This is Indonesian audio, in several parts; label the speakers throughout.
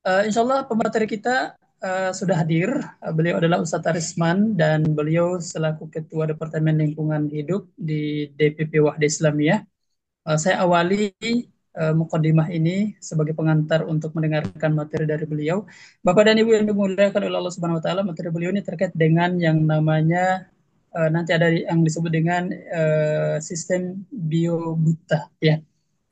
Speaker 1: Insya Allah pemateri kita sudah hadir. Beliau adalah Ustadz Arisman dan beliau selaku Ketua Departemen Lingkungan Hidup di DPP Wahda Islamiyah. Saya awali mukadimah ini sebagai pengantar untuk mendengarkan materi dari beliau. Bapak dan Ibu yang dimuliakan oleh Allah Subhanahu wa taala, materi beliau ini terkait dengan yang namanya nanti ada yang disebut dengan sistem biobuta ya.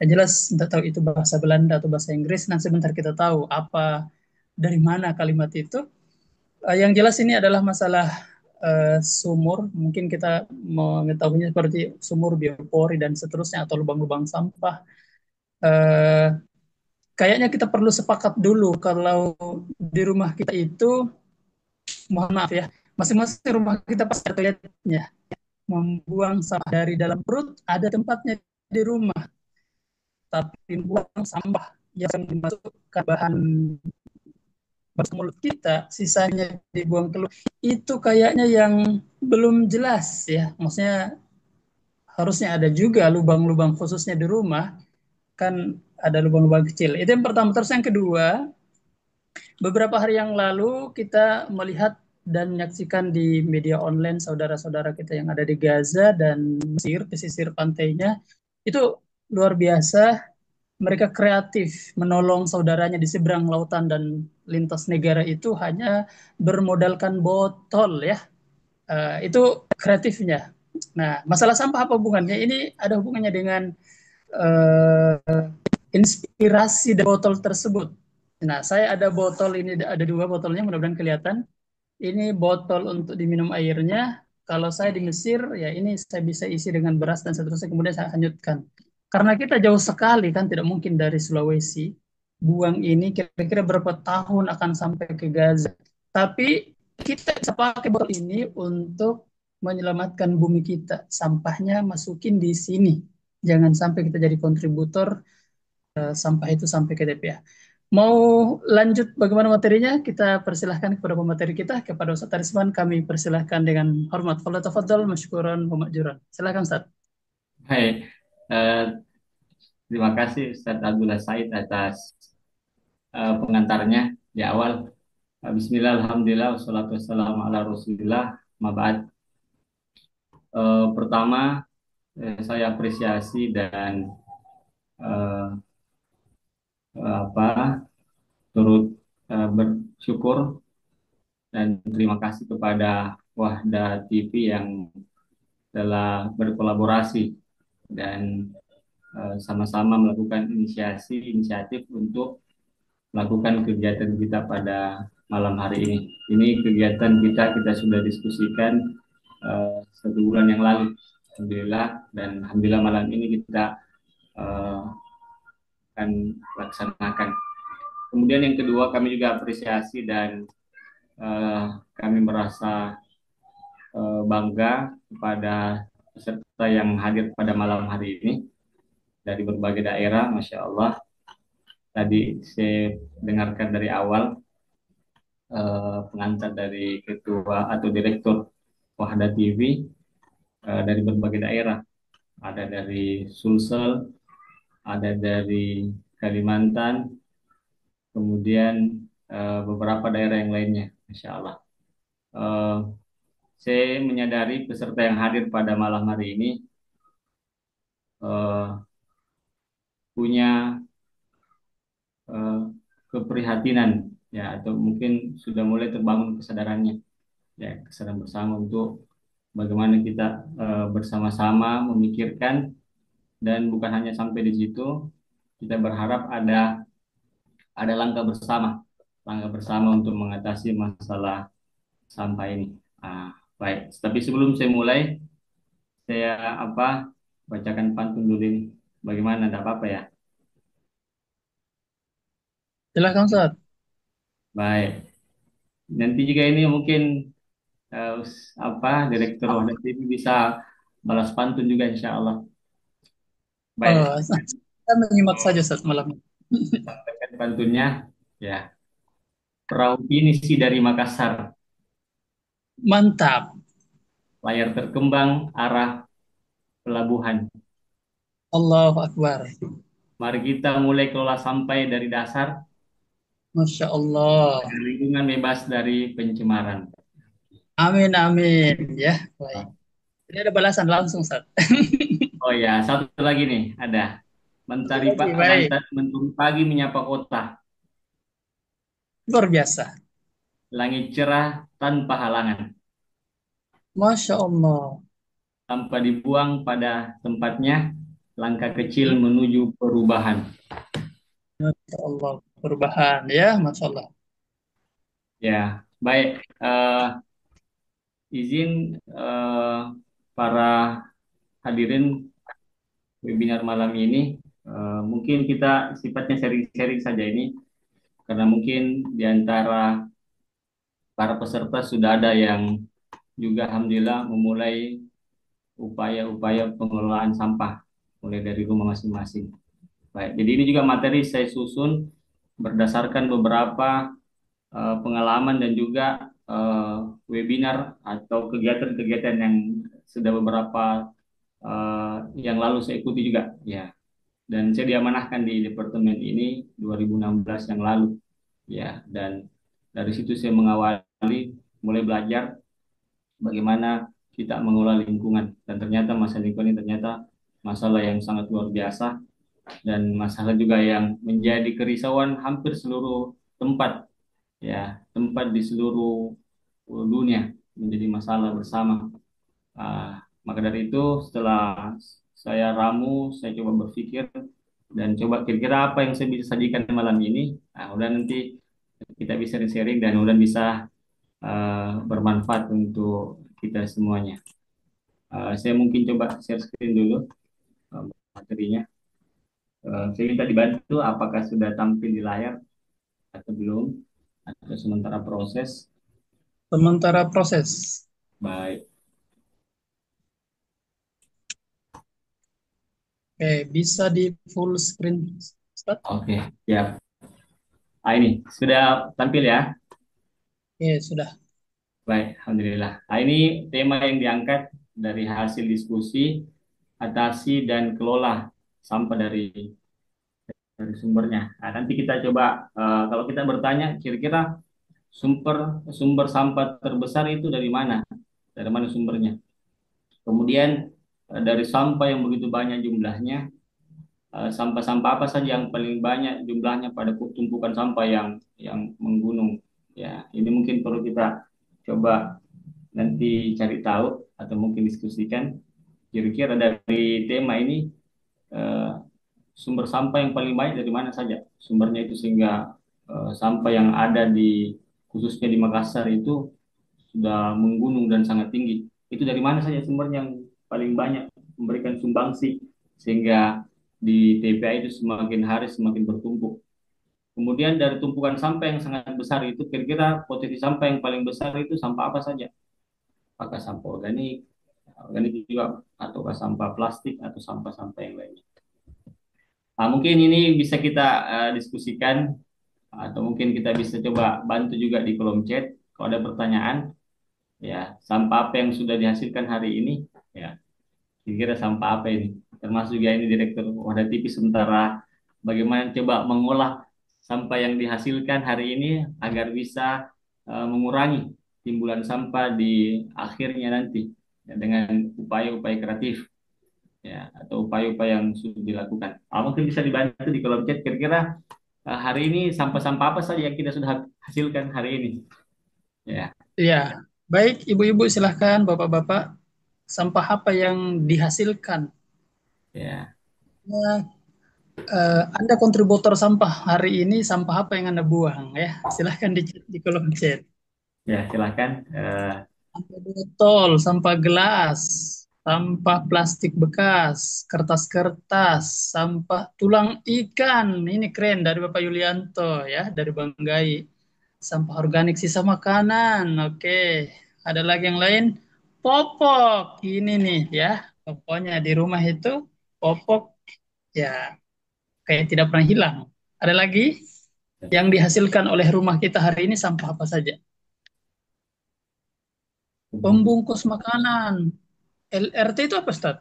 Speaker 1: Yang jelas tidak tahu itu bahasa Belanda atau bahasa Inggris. Nanti sebentar kita tahu apa dari mana kalimat itu. Yang jelas ini adalah masalah sumur. Mungkin kita mengetahuinya seperti sumur, biopori dan seterusnya atau lubang-lubang sampah. Eh, Kayaknya kita perlu sepakat dulu kalau di rumah kita itu, mohon maaf ya, masing-masing rumah kita pasti ada toiletnya. Membuang sampah dari dalam perut ada tempatnya di rumah, tapi buang sampah yang dimasukkan bahan masuk mulut kita, sisanya dibuang keluar. Itu kayaknya yang belum jelas ya. Maksudnya harusnya ada juga lubang-lubang khususnya di rumah, kan ada lubang-lubang kecil. Itu yang pertama. Terus yang kedua, beberapa hari yang lalu kita melihat dan menyaksikan di media online saudara-saudara kita yang ada di Gaza dan Mesir, pesisir pantainya, itu luar biasa. Mereka kreatif menolong saudaranya di seberang lautan dan lintas negara itu hanya bermodalkan botol ya. Itu kreatifnya. Nah, masalah sampah apa hubungannya? Ini ada hubungannya dengan uh, inspirasi dari botol tersebut. Nah, saya ada botol ini, ada dua botolnya, mudah-mudahan kelihatan. Ini botol untuk diminum airnya. Kalau saya di Mesir, ya ini saya bisa isi dengan beras dan seterusnya, kemudian saya hanyutkan. Karena kita jauh sekali kan, tidak mungkin dari Sulawesi. Buang ini kira-kira berapa tahun akan sampai ke Gaza. Tapi kita bisa pakai botol ini untuk menyelamatkan bumi kita. Sampahnya masukin di sini. Jangan sampai kita jadi kontributor sampah itu sampai ke TPA. Mau lanjut bagaimana materinya? Kita persilahkan kepada pemateri kita, kepada Ustaz Tarisman. Kami persilahkan dengan hormat. Kalau tafadhol, masykuran, wa ma'juran. Silakan Ustaz.
Speaker 2: Hai, eh, terima kasih Ustadz Abdullah Said atas pengantarnya di awal. Bismillah, alhamdulillah, wassalatu wassalamu ala rasulillah, mabad. Pertama, saya apresiasi dan eh, apa turut bersyukur dan terima kasih kepada Wahda TV yang telah berkolaborasi dan sama-sama melakukan inisiatif untuk melakukan kegiatan kita pada malam hari ini. Ini kegiatan kita sudah diskusikan 1 bulan yang lalu, alhamdulillah, dan alhamdulillah malam ini kita uh, akan laksanakan. Kemudian yang kedua, kami juga apresiasi dan kami merasa bangga kepada peserta yang hadir pada malam hari ini dari berbagai daerah, Masya Allah. Tadi saya dengarkan dari awal pengantar dari ketua atau direktur Wahda TV dari berbagai daerah. Ada dari Sulsel, ada dari Kalimantan, kemudian beberapa daerah yang lainnya, Masya Allah. Eh, saya menyadari peserta yang hadir pada malam hari ini eh, punya eh, keprihatinan ya atau mungkin sudah mulai terbangun kesadarannya ya kesadaran bersama untuk bagaimana kita bersama-sama memikirkan dan bukan hanya sampai di situ kita berharap ada langkah bersama untuk mengatasi masalah sampah ini. Baik, tapi sebelum saya mulai saya bacakan pantun dulu ini bagaimana, tidak apa-apa ya.
Speaker 1: Silakan Ustaz.
Speaker 2: Baik, nanti juga ini mungkin direktur Wahda TV bisa balas pantun juga insya Allah. Baik,
Speaker 1: Oh, saya menyimak saja Ustaz malam ini.
Speaker 2: sampaikan pantunnya ya. Perahu pinisi dari Makassar,
Speaker 1: Mantap.
Speaker 2: layar terkembang arah pelabuhan.
Speaker 1: Allahu Akbar.
Speaker 2: Mari kita mulai kelola sampai dari dasar,
Speaker 1: Masya Allah.
Speaker 2: agar lingkungan bebas dari pencemaran.
Speaker 1: Amin, amin. Ya, baik. Ini ada balasan langsung, Ustaz.
Speaker 2: Oh ya, satu lagi nih ada.
Speaker 1: Satu lagi, baik.
Speaker 2: Mentari pagi menyapa kota,
Speaker 1: Luar biasa.
Speaker 2: langit cerah tanpa halangan,
Speaker 1: Masya Allah.
Speaker 2: tanpa dibuang pada tempatnya, langkah kecil menuju perubahan.
Speaker 1: Masya Allah. Perubahan, ya, Masya Allah.
Speaker 2: Ya, baik. Izin para hadirin webinar malam ini, mungkin kita sifatnya sharing-sharing saja ini, karena mungkin di antara para peserta sudah ada yang juga alhamdulillah memulai upaya-upaya pengelolaan sampah mulai dari rumah masing-masing. Baik, jadi ini juga materi saya susun berdasarkan beberapa pengalaman dan juga webinar atau kegiatan-kegiatan yang sudah beberapa yang lalu saya ikuti juga ya. Dan saya diamanahkan di departemen ini 2016 yang lalu ya, dan dari situ saya mengawali mulai belajar bagaimana kita mengelola lingkungan, dan ternyata masalah lingkungan ini ternyata masalah yang sangat luar biasa, dan masalah juga yang menjadi kerisauan hampir seluruh tempat ya, tempat di seluruh dunia menjadi masalah bersama. Maka dari itu setelah saya ramu, saya coba berpikir dan coba kira-kira apa yang saya bisa sajikan malam ini. Udah nanti kita bisa sharing dan udah bisa bermanfaat untuk kita semuanya. Saya mungkin coba share screen dulu materinya. Saya minta dibantu apakah sudah tampil di layar atau belum, atau sementara proses.
Speaker 1: Sementara proses.
Speaker 2: Baik,
Speaker 1: Oke, bisa di full screen, Ustaz?
Speaker 2: oke, siap. Ini sudah tampil ya.
Speaker 1: Oke, sudah.
Speaker 2: Baik, alhamdulillah. Ini tema yang diangkat dari hasil diskusi atasi dan kelola sampah dari sumbernya. Nanti kita coba kalau kita bertanya kira-kira sumber sumber sampah terbesar itu dari mana? Dari mana sumbernya? Kemudian dari sampah yang begitu banyak jumlahnya, sampah-sampah apa saja yang paling banyak jumlahnya pada tumpukan sampah yang menggunung? Ya, ini mungkin perlu kita coba nanti cari tahu atau mungkin diskusikan kira-kira dari tema ini eh, sumber sampah yang paling banyak dari mana saja sumbernya itu, sehingga sampah yang ada di khususnya di Makassar itu sudah menggunung dan sangat tinggi. Itu dari mana saja sumber yang paling banyak memberikan sumbangsi sehingga di TPA itu semakin hari semakin bertumpuk. Kemudian dari tumpukan sampah yang sangat besar itu kira-kira potensi sampah yang paling besar itu sampah apa saja? Apakah sampah organik, organik juga, ataukah sampah plastik atau sampah-sampah yang lainnya? Mungkin ini bisa kita diskusikan atau mungkin kita bisa coba bantu juga di kolom chat kalau ada pertanyaan. Ya, sampah apa yang sudah dihasilkan hari ini? Ya, kira-kira sampah apa ini? Termasuk juga ini Direktur Wadah TV sementara bagaimana coba mengolah sampah yang dihasilkan hari ini agar bisa mengurangi timbulan sampah di akhirnya nanti ya, dengan upaya-upaya kreatif ya atau upaya-upaya yang sudah dilakukan. Mungkin bisa dibantu di kolom chat kira-kira hari ini sampah-sampah apa saja yang kita sudah hasilkan hari ini? Ya,
Speaker 1: Ya, baik, ibu-ibu silahkan, bapak-bapak, sampah apa yang dihasilkan?
Speaker 2: ya,
Speaker 1: Ya, Anda kontributor sampah hari ini, sampah apa yang Anda buang ya? Silahkan di kolom chat.
Speaker 2: ya silakan.
Speaker 1: Sampah botol, sampah gelas, sampah plastik bekas, kertas-kertas, sampah tulang ikan. Ini keren dari Bapak Yulianto ya, dari Banggai. Sampah organik sisa makanan. Oke. Ada lagi yang lain? Popok. Ini nih ya. Pokoknya di rumah itu popok ya kayak tidak pernah hilang. Ada lagi yang dihasilkan oleh rumah kita hari ini sampah apa saja?
Speaker 2: Pembungkus
Speaker 1: Pembungkus makanan. LRT itu apa, Ustaz?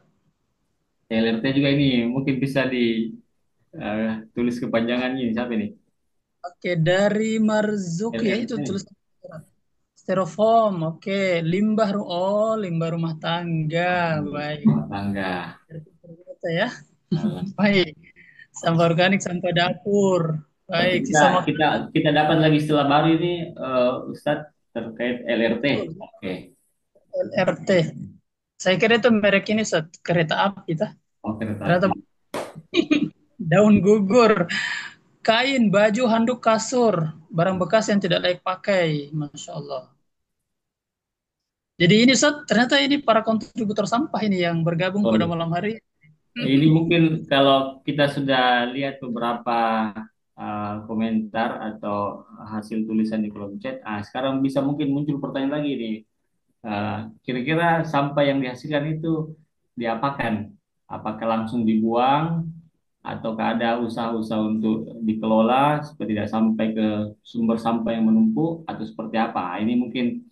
Speaker 2: LRT juga ini mungkin bisa ditulis kepanjangannya ini siapa ini?
Speaker 1: Oke, dari Marzuk ya itu
Speaker 2: LRT.
Speaker 1: tulisan styrofoam. Oke, limbah rumah tangga. Baik.
Speaker 2: Rumah tangga.
Speaker 1: Ternyata ya.
Speaker 2: Nah,
Speaker 1: Baik. Sampah organik, sampah dapur.
Speaker 2: oke,
Speaker 1: Baik,
Speaker 2: kita
Speaker 1: sisa
Speaker 2: kita
Speaker 1: makanan.
Speaker 2: kita dapat lagi istilah baru ini, Ustadz, terkait LRT.
Speaker 1: Betul.
Speaker 2: Oke.
Speaker 1: LRT. Saya kira itu merek ini kereta api, kita.
Speaker 2: Oh, kereta
Speaker 1: Ternyata
Speaker 2: api.
Speaker 1: daun gugur, kain, baju, handuk, kasur, barang bekas yang tidak layak pakai. Masya Allah. Jadi ini ternyata ini para kontributor sampah ini yang bergabung pada
Speaker 2: Betul.
Speaker 1: malam hari.
Speaker 2: Ini mungkin kalau kita sudah lihat beberapa komentar atau hasil tulisan di kolom chat, sekarang bisa mungkin muncul pertanyaan lagi nih. Kira-kira sampah yang dihasilkan itu diapakan? Apakah langsung dibuang ataukah ada usaha-usaha untuk dikelola supaya tidak sampai ke sumber sampah yang menumpuk atau seperti apa? Ini mungkin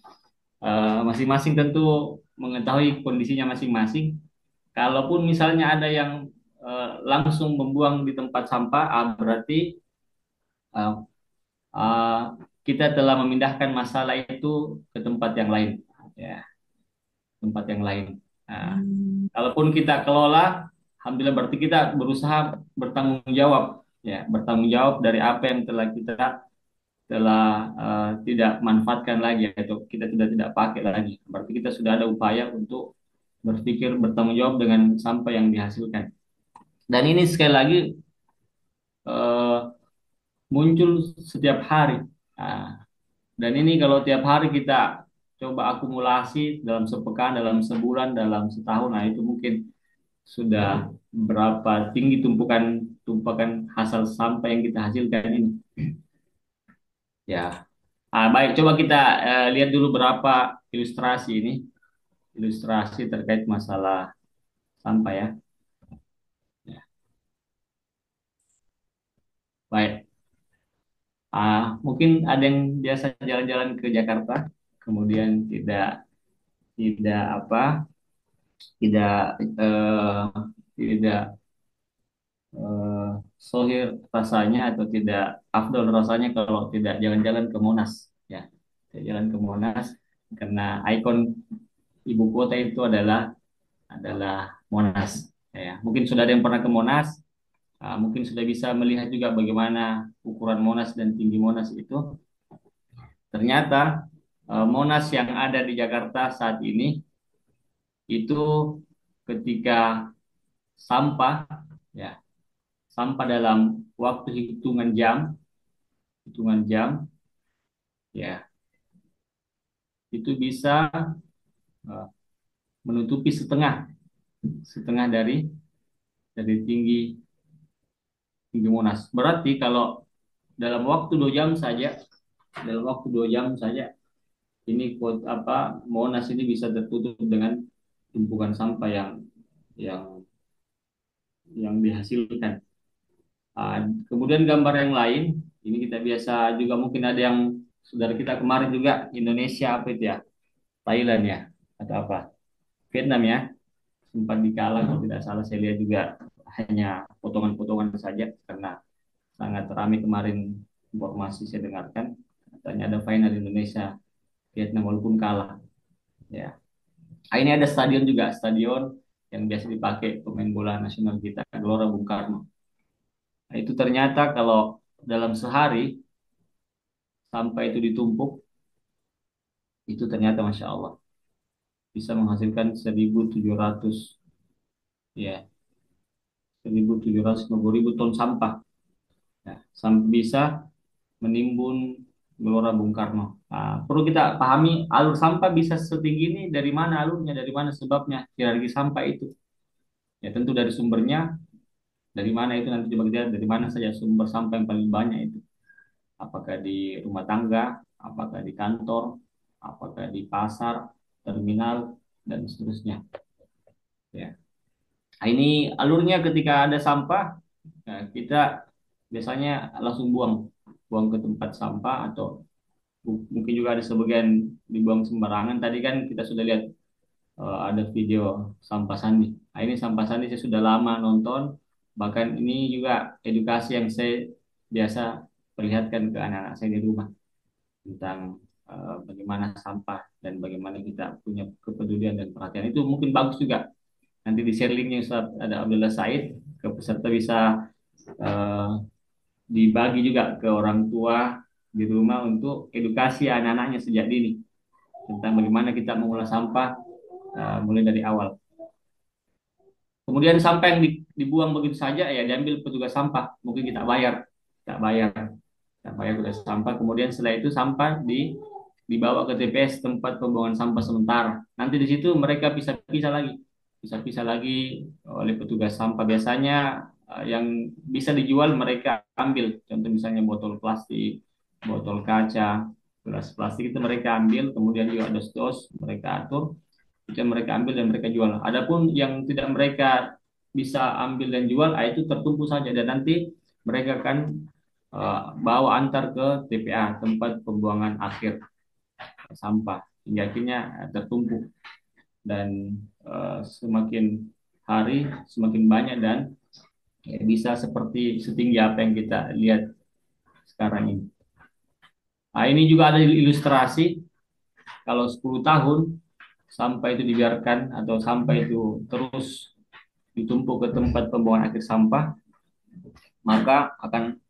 Speaker 2: masing-masing tentu mengetahui kondisinya masing-masing. Kalaupun misalnya ada yang langsung membuang di tempat sampah, berarti uh, uh, kita telah memindahkan masalah itu ke tempat yang lain, ya, tempat yang lain. Nah,
Speaker 1: Hmm.
Speaker 2: kalaupun kita kelola, alhamdulillah berarti kita berusaha bertanggung jawab, ya, bertanggung jawab dari apa yang telah kita telah tidak manfaatkan lagi atau kita tidak pakai lagi. Berarti kita sudah ada upaya untuk berpikir bertanggung jawab dengan sampah yang dihasilkan. Dan ini sekali lagi eh, muncul setiap hari. Nah, dan ini kalau tiap hari kita coba akumulasi dalam sepekan, dalam sebulan, dalam setahun, nah itu mungkin sudah berapa tinggi tumpukan tumpukan hasil sampah yang kita hasilkan ini. Ya, baik, coba kita lihat dulu berapa ilustrasi ini, ilustrasi terkait masalah sampah ya. Ya, baik. Mungkin ada yang biasa jalan-jalan ke Jakarta, kemudian tidak tidak apa, tidak tidak eh, sohir rasanya atau tidak afdol rasanya kalau tidak jalan-jalan ke Monas, ya, tidak jalan ke Monas karena ikon ibu kota itu adalah Monas, ya. Mungkin sudah ada yang pernah ke Monas, mungkin sudah bisa melihat juga bagaimana ukuran Monas dan tinggi Monas itu. Ternyata Monas yang ada di Jakarta saat ini itu ketika sampah, ya, sampah dalam waktu hitungan jam, ya, itu bisa eh, menutupi setengah setengah dari tinggi tinggi Monas. Berarti kalau dalam waktu 2 jam saja, dalam waktu 2 jam saja, ini Monas ini bisa tertutup dengan tumpukan sampah yang yang dihasilkan. Kemudian gambar yang lain, ini kita biasa juga mungkin ada yang saudara kita kemarin juga Indonesia apa itu ya, Thailand ya, atau apa, Vietnam ya, sempat dikalah kalau tidak salah saya lihat juga hanya potongan-potongan saja karena sangat ramai kemarin informasi saya dengarkan katanya ada final Indonesia Vietnam walaupun kalah, ya. Ini ada stadion juga, stadion yang biasa dipakai pemain bola nasional kita Gelora Bung Karno. Nah, itu ternyata kalau dalam sehari sampah itu ditumpuk, itu ternyata Masya Allah bisa menghasilkan 1.700, ya, 1.750 ribu ton sampah, ya, sampai bisa menimbun Gelora Bung Karno. Perlu kita pahami alur sampah bisa setinggi ini dari mana alurnya, dari mana sebabnya, hierarki sampah itu. Ya tentu dari sumbernya, dari mana itu nanti coba kita lihat dari mana saja sumber sampah yang paling banyak itu. Apakah di rumah tangga, apakah di kantor, apakah di pasar, terminal, dan seterusnya. Ya. Nah, ini alurnya ketika ada sampah, nah, kita biasanya langsung buang, buang ke tempat sampah atau mungkin juga ada sebagian dibuang sembarangan. Tadi kan kita sudah lihat ada video sampah Sandi. Nah, ini sampah Sandi saya sudah lama nonton, bahkan ini juga edukasi yang saya biasa perlihatkan ke anak-anak saya di rumah tentang bagaimana sampah dan bagaimana kita punya kepedulian dan perhatian. Itu mungkin bagus juga. Nanti di share linknya Ustaz ada Abdullah Said, ke peserta bisa eh, dibagi juga ke orang tua di rumah untuk edukasi anak-anaknya sejak dini tentang bagaimana kita mengolah sampah mulai dari awal. Kemudian sampah yang dibuang begitu saja ya diambil petugas sampah, mungkin kita bayar, kita bayar petugas sampah. Kemudian setelah itu sampah dibawa ke TPS tempat pembuangan sampah sementara. Nanti di situ mereka bisa pisah lagi oleh petugas sampah. Biasanya yang bisa dijual mereka ambil. Contoh misalnya botol plastik, botol kaca, gelas plastik itu mereka ambil. Kemudian juga ada dos mereka atur itu yang mereka ambil dan mereka jual. Adapun yang tidak mereka bisa ambil dan jual, itu tertumpu saja dan nanti mereka akan bawa antar ke TPA tempat pembuangan akhir sampah hingga akhirnya tertumpuk dan semakin hari semakin banyak dan bisa seperti setinggi apa yang kita lihat sekarang ini. Nah, ini juga ada ilustrasi kalau 10 tahun sampah itu dibiarkan atau sampah itu terus ditumpuk ke tempat pembuangan akhir sampah, maka akan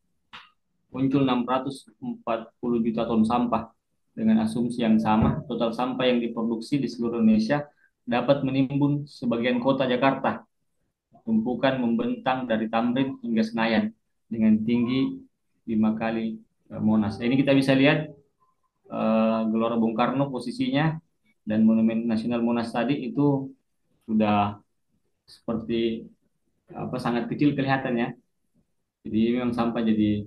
Speaker 2: muncul 640 juta ton sampah. Dengan asumsi yang sama, total sampah yang diproduksi di seluruh Indonesia dapat menimbun sebagian kota Jakarta. Tumpukan membentang dari Tamrin hingga Senayan dengan tinggi 5 kali Monas. Ini kita bisa lihat Gelora Bung Karno posisinya dan Monumen Nasional Monas tadi itu sudah seperti apa sangat kecil kelihatannya. Jadi memang sampah jadi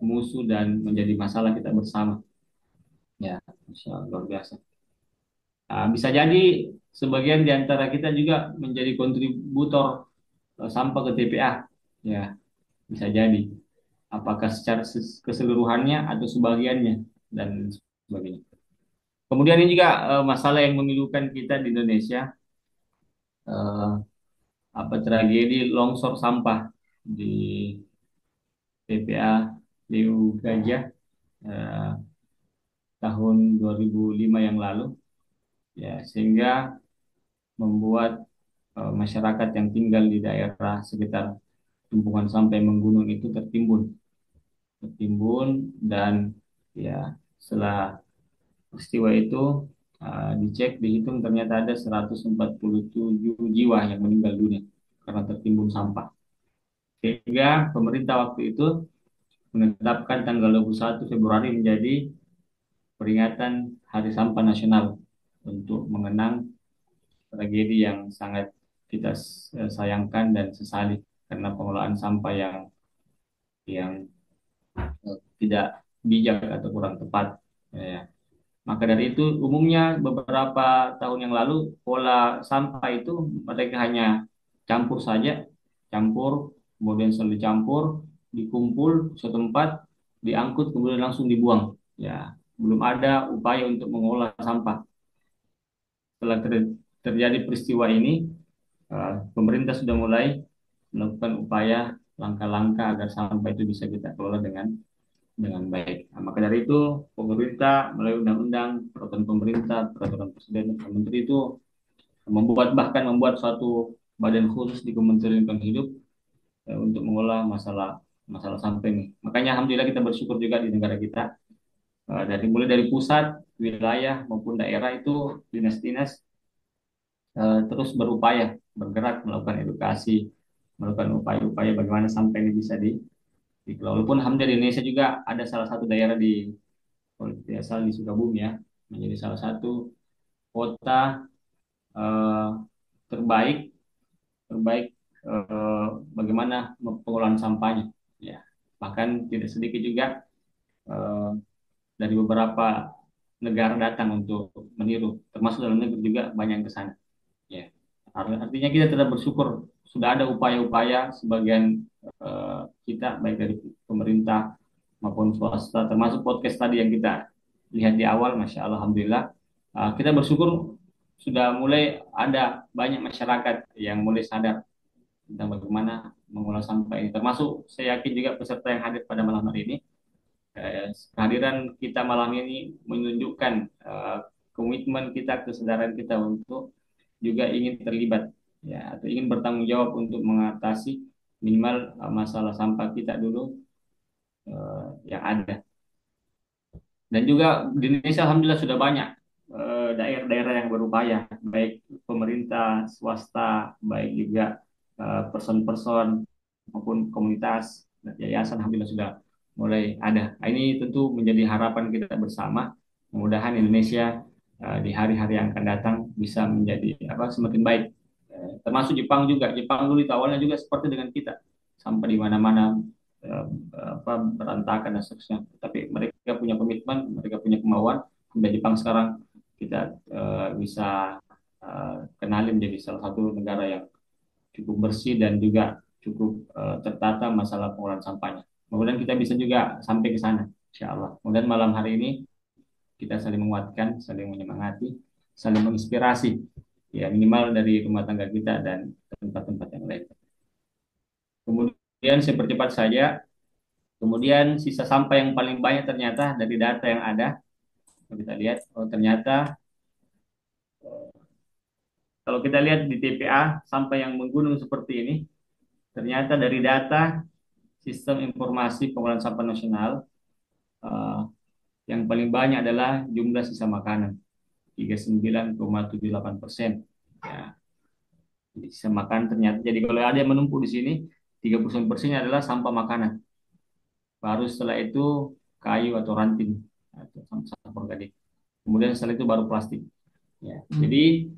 Speaker 2: musuh dan menjadi masalah kita bersama. Ya, Masya Allah, luar biasa. Bisa jadi sebagian di antara kita juga menjadi kontributor sampah ke TPA. Ya, bisa jadi. Apakah secara keseluruhannya atau sebagiannya dan sebagainya. Kemudian ini juga masalah yang memilukan kita di Indonesia, eh, apa tragedi longsor sampah di TPA Liu Gajah eh, tahun 2005 yang lalu. Ya, sehingga membuat masyarakat yang tinggal di daerah sekitar tumpukan sampah yang menggunung itu tertimbun dan ya setelah peristiwa itu dicek dihitung ternyata ada 147 jiwa yang meninggal dunia karena tertimbun sampah. Sehingga pemerintah waktu itu menetapkan tanggal 21 Februari menjadi peringatan Hari Sampah Nasional untuk mengenang tragedi yang sangat kita sayangkan dan sesali karena pengelolaan sampah yang tidak bijak atau kurang tepat. Ya. Maka dari itu umumnya beberapa tahun yang lalu pola sampah itu mereka hanya campur saja, campur, kemudian setelah dicampur, dikumpul suatu tempat, diangkut kemudian langsung dibuang. Ya, belum ada upaya untuk mengolah sampah. Setelah terjadi peristiwa ini, pemerintah sudah mulai melakukan upaya langkah-langkah agar sampah itu bisa kita kelola dengan baik. Nah, maka dari itu pemerintah melalui undang-undang, peraturan pemerintah, peraturan presiden dan menteri itu bahkan membuat suatu badan khusus di Kementerian Lingkungan Hidup untuk mengolah masalah masalah sampah ini. Makanya alhamdulillah kita bersyukur juga di negara kita dari mulai dari pusat, wilayah maupun daerah itu dinas-dinas terus bergerak melakukan edukasi, melakukan upaya-upaya bagaimana sampah ini bisa dikelola. Walaupun alhamdulillah di Indonesia juga ada salah satu daerah kalau tidak salah di Sukabumi ya, menjadi salah satu kota eh, terbaik terbaik eh, bagaimana pengelolaan sampahnya. Ya, bahkan tidak sedikit juga eh, dari beberapa negara datang untuk meniru, termasuk dalam negeri juga banyak yang ke sana. Ya, artinya kita tetap bersyukur sudah ada upaya-upaya sebagian kita baik dari pemerintah maupun swasta, termasuk podcast tadi yang kita lihat di awal, masya Allah, alhamdulillah. Kita bersyukur sudah mulai ada banyak masyarakat yang mulai sadar tentang bagaimana mengolah sampah ini. Termasuk saya yakin juga peserta yang hadir pada malam hari ini Kehadiran kita malam ini menunjukkan komitmen kita, kesadaran kita untuk juga ingin terlibat, ya, atau ingin bertanggung jawab untuk mengatasi minimal masalah sampah kita dulu yang ada. Dan juga di Indonesia alhamdulillah sudah banyak daerah-daerah yang berupaya, baik pemerintah, swasta, baik juga person-person maupun komunitas dan yayasan alhamdulillah sudah mulai ada. Nah, ini tentu menjadi harapan kita bersama. Mudah-mudahan Indonesia di hari-hari yang akan datang bisa menjadi semakin baik. Termasuk Jepang juga. Jepang dulu itu awalnya juga seperti dengan kita, sampai di mana-mana eh, berantakan dan seterusnya. Tapi mereka punya komitmen, mereka punya kemauan. Dan Jepang sekarang kita bisa kenali menjadi salah satu negara yang cukup bersih dan juga cukup tertata masalah pengolahan sampahnya. Kemudian kita bisa juga sampai ke sana, insya Allah. Kemudian malam hari ini kita saling menguatkan, saling menyemangati, saling menginspirasi, ya minimal dari rumah tangga kita dan tempat-tempat yang lain. Kemudian saya percepat saja. Kemudian sisa sampah yang paling banyak ternyata dari data yang ada, kita lihat, oh ternyata kalau kita lihat di TPA sampah yang menggunung seperti ini, ternyata dari data Sistem Informasi Pengolahan Sampah Nasional, eh, yang paling banyak adalah jumlah sisa makanan, 39,78%. Ya, jadi sisa makanan ternyata. Jadi kalau ada yang menumpuk di sini, 39% adalah sampah makanan. Baru setelah itu kayu atau ranting atau sampah organik. Kemudian setelah itu baru plastik. Ya. Jadi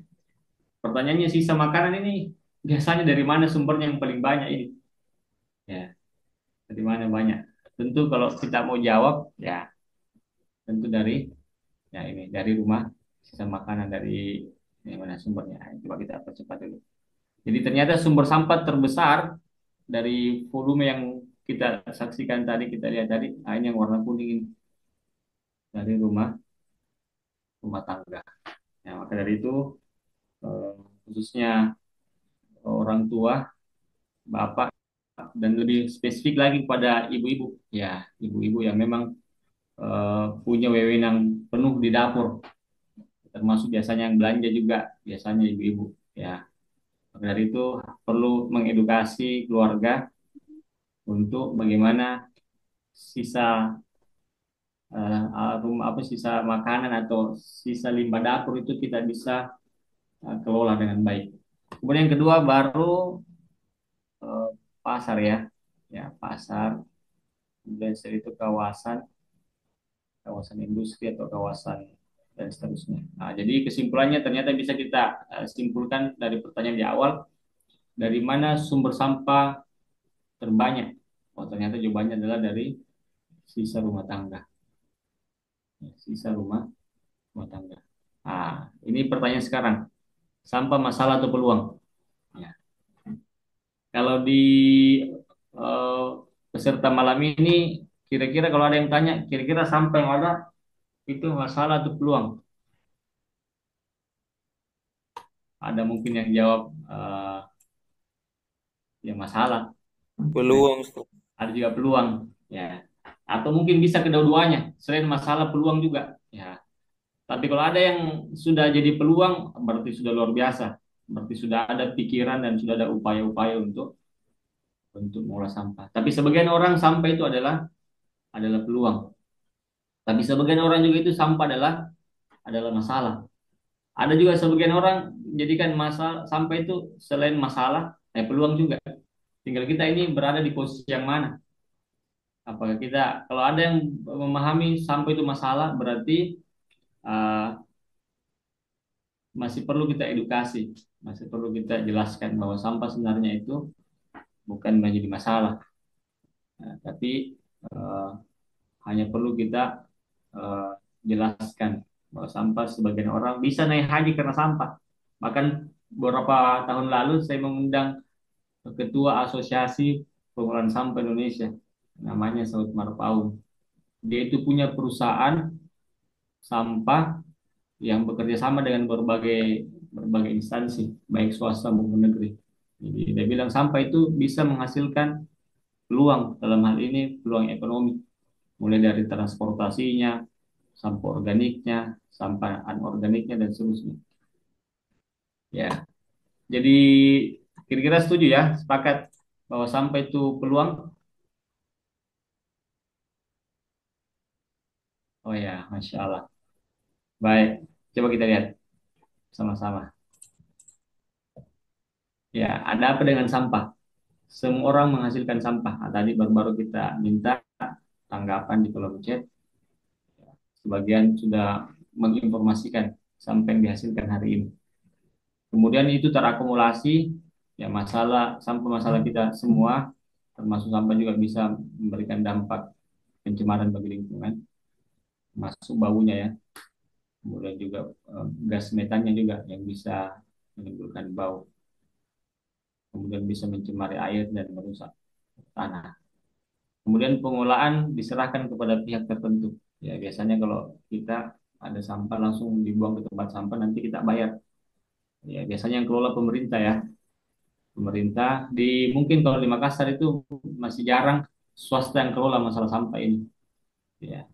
Speaker 2: pertanyaannya sisa makanan ini biasanya dari mana sumbernya yang paling banyak ini? Ya, dari mana banyak? Tentu kalau kita mau jawab, ya tentu dari ini dari rumah, sisa makanan dari mana sumbernya. Coba kita percepat dulu. Jadi ternyata sumber sampah terbesar dari volume yang kita saksikan tadi, kita lihat tadi, ini yang warna kuning ini, dari rumah rumah tangga. Ya, maka dari itu eh, khususnya orang tua, bapak, dan lebih spesifik lagi pada ibu-ibu, ya ibu-ibu yang memang punya wewenang penuh di dapur, termasuk biasanya yang belanja juga biasanya ibu-ibu, ya. Maka dari itu perlu mengedukasi keluarga untuk bagaimana sisa sisa makanan atau sisa limbah dapur itu kita bisa kelola dengan baik. Kemudian yang kedua baru eh, pasar, ya, ya pasar. Kemudian setelah itu kawasan kawasan industri atau kawasan dan seterusnya. Nah, jadi kesimpulannya ternyata bisa kita simpulkan dari pertanyaan di awal, dari mana sumber sampah terbanyak? Oh, ternyata jawabannya adalah dari sisa rumah tangga. Ya, sisa rumah tangga. Nah, ini pertanyaan sekarang. Sampah masalah atau peluang? Ya. Kalau di eh, peserta malam ini, kira-kira kalau ada yang tanya, kira-kira sampah yang ada itu masalah atau peluang? Ada mungkin yang jawab ya masalah.
Speaker 3: Peluang, Ustaz.
Speaker 2: Ada juga peluang, ya. Atau mungkin bisa kedua-duanya, selain masalah peluang juga, ya. Tapi kalau ada yang sudah jadi peluang, berarti sudah luar biasa. Berarti sudah ada pikiran dan sudah ada upaya-upaya untuk mengolah sampah. Tapi sebagian orang sampah itu adalah peluang. Tapi sebagian orang juga itu sampah adalah masalah. Ada juga sebagian orang jadikan masalah sampah itu selain masalah, peluang juga. Tinggal kita ini berada di posisi yang mana. Apakah kita, kalau ada yang memahami sampah itu masalah, berarti uh, masih perlu kita edukasi, masih perlu kita jelaskan bahwa sampah sebenarnya itu bukan menjadi masalah. Nah, tapi uh, hanya perlu kita jelaskan bahwa sampah sebagian orang bisa naik haji karena sampah. Bahkan beberapa tahun lalu saya mengundang Ketua Asosiasi Pengolahan Sampah Indonesia, namanya Saud Marpaun. Dia itu punya perusahaan sampah yang bekerja sama dengan berbagai berbagai instansi, baik swasta maupun negeri. Jadi dia bilang sampah itu bisa menghasilkan peluang, dalam hal ini peluang ekonomi. mulai dari transportasinya, sampah organiknya, sampah anorganiknya dan seterusnya. Ya, jadi kira-kira setuju ya, sepakat bahwa sampah itu peluang. Oh ya, Masya Allah. Baik, coba kita lihat sama-sama. Ya, ada apa dengan sampah? Semua orang menghasilkan sampah. Nah, tadi baru-baru kita minta tanggapan di kolom chat. Sebagian sudah menginformasikan sampah yang dihasilkan hari ini. Kemudian itu terakumulasi, ya masalah sampah masalah kita semua, termasuk sampah juga bisa memberikan dampak pencemaran bagi lingkungan, masuk baunya ya. Kemudian juga gas metannya juga yang bisa menimbulkan bau, kemudian bisa mencemari air dan merusak tanah. Kemudian pengolahan diserahkan kepada pihak tertentu. Ya biasanya kalau kita ada sampah langsung dibuang ke tempat sampah nanti kita bayar. Ya biasanya yang kelola pemerintah ya. Pemerintah di mungkin kalau di Makassar itu masih jarang swasta yang kelola masalah sampah ini. Ya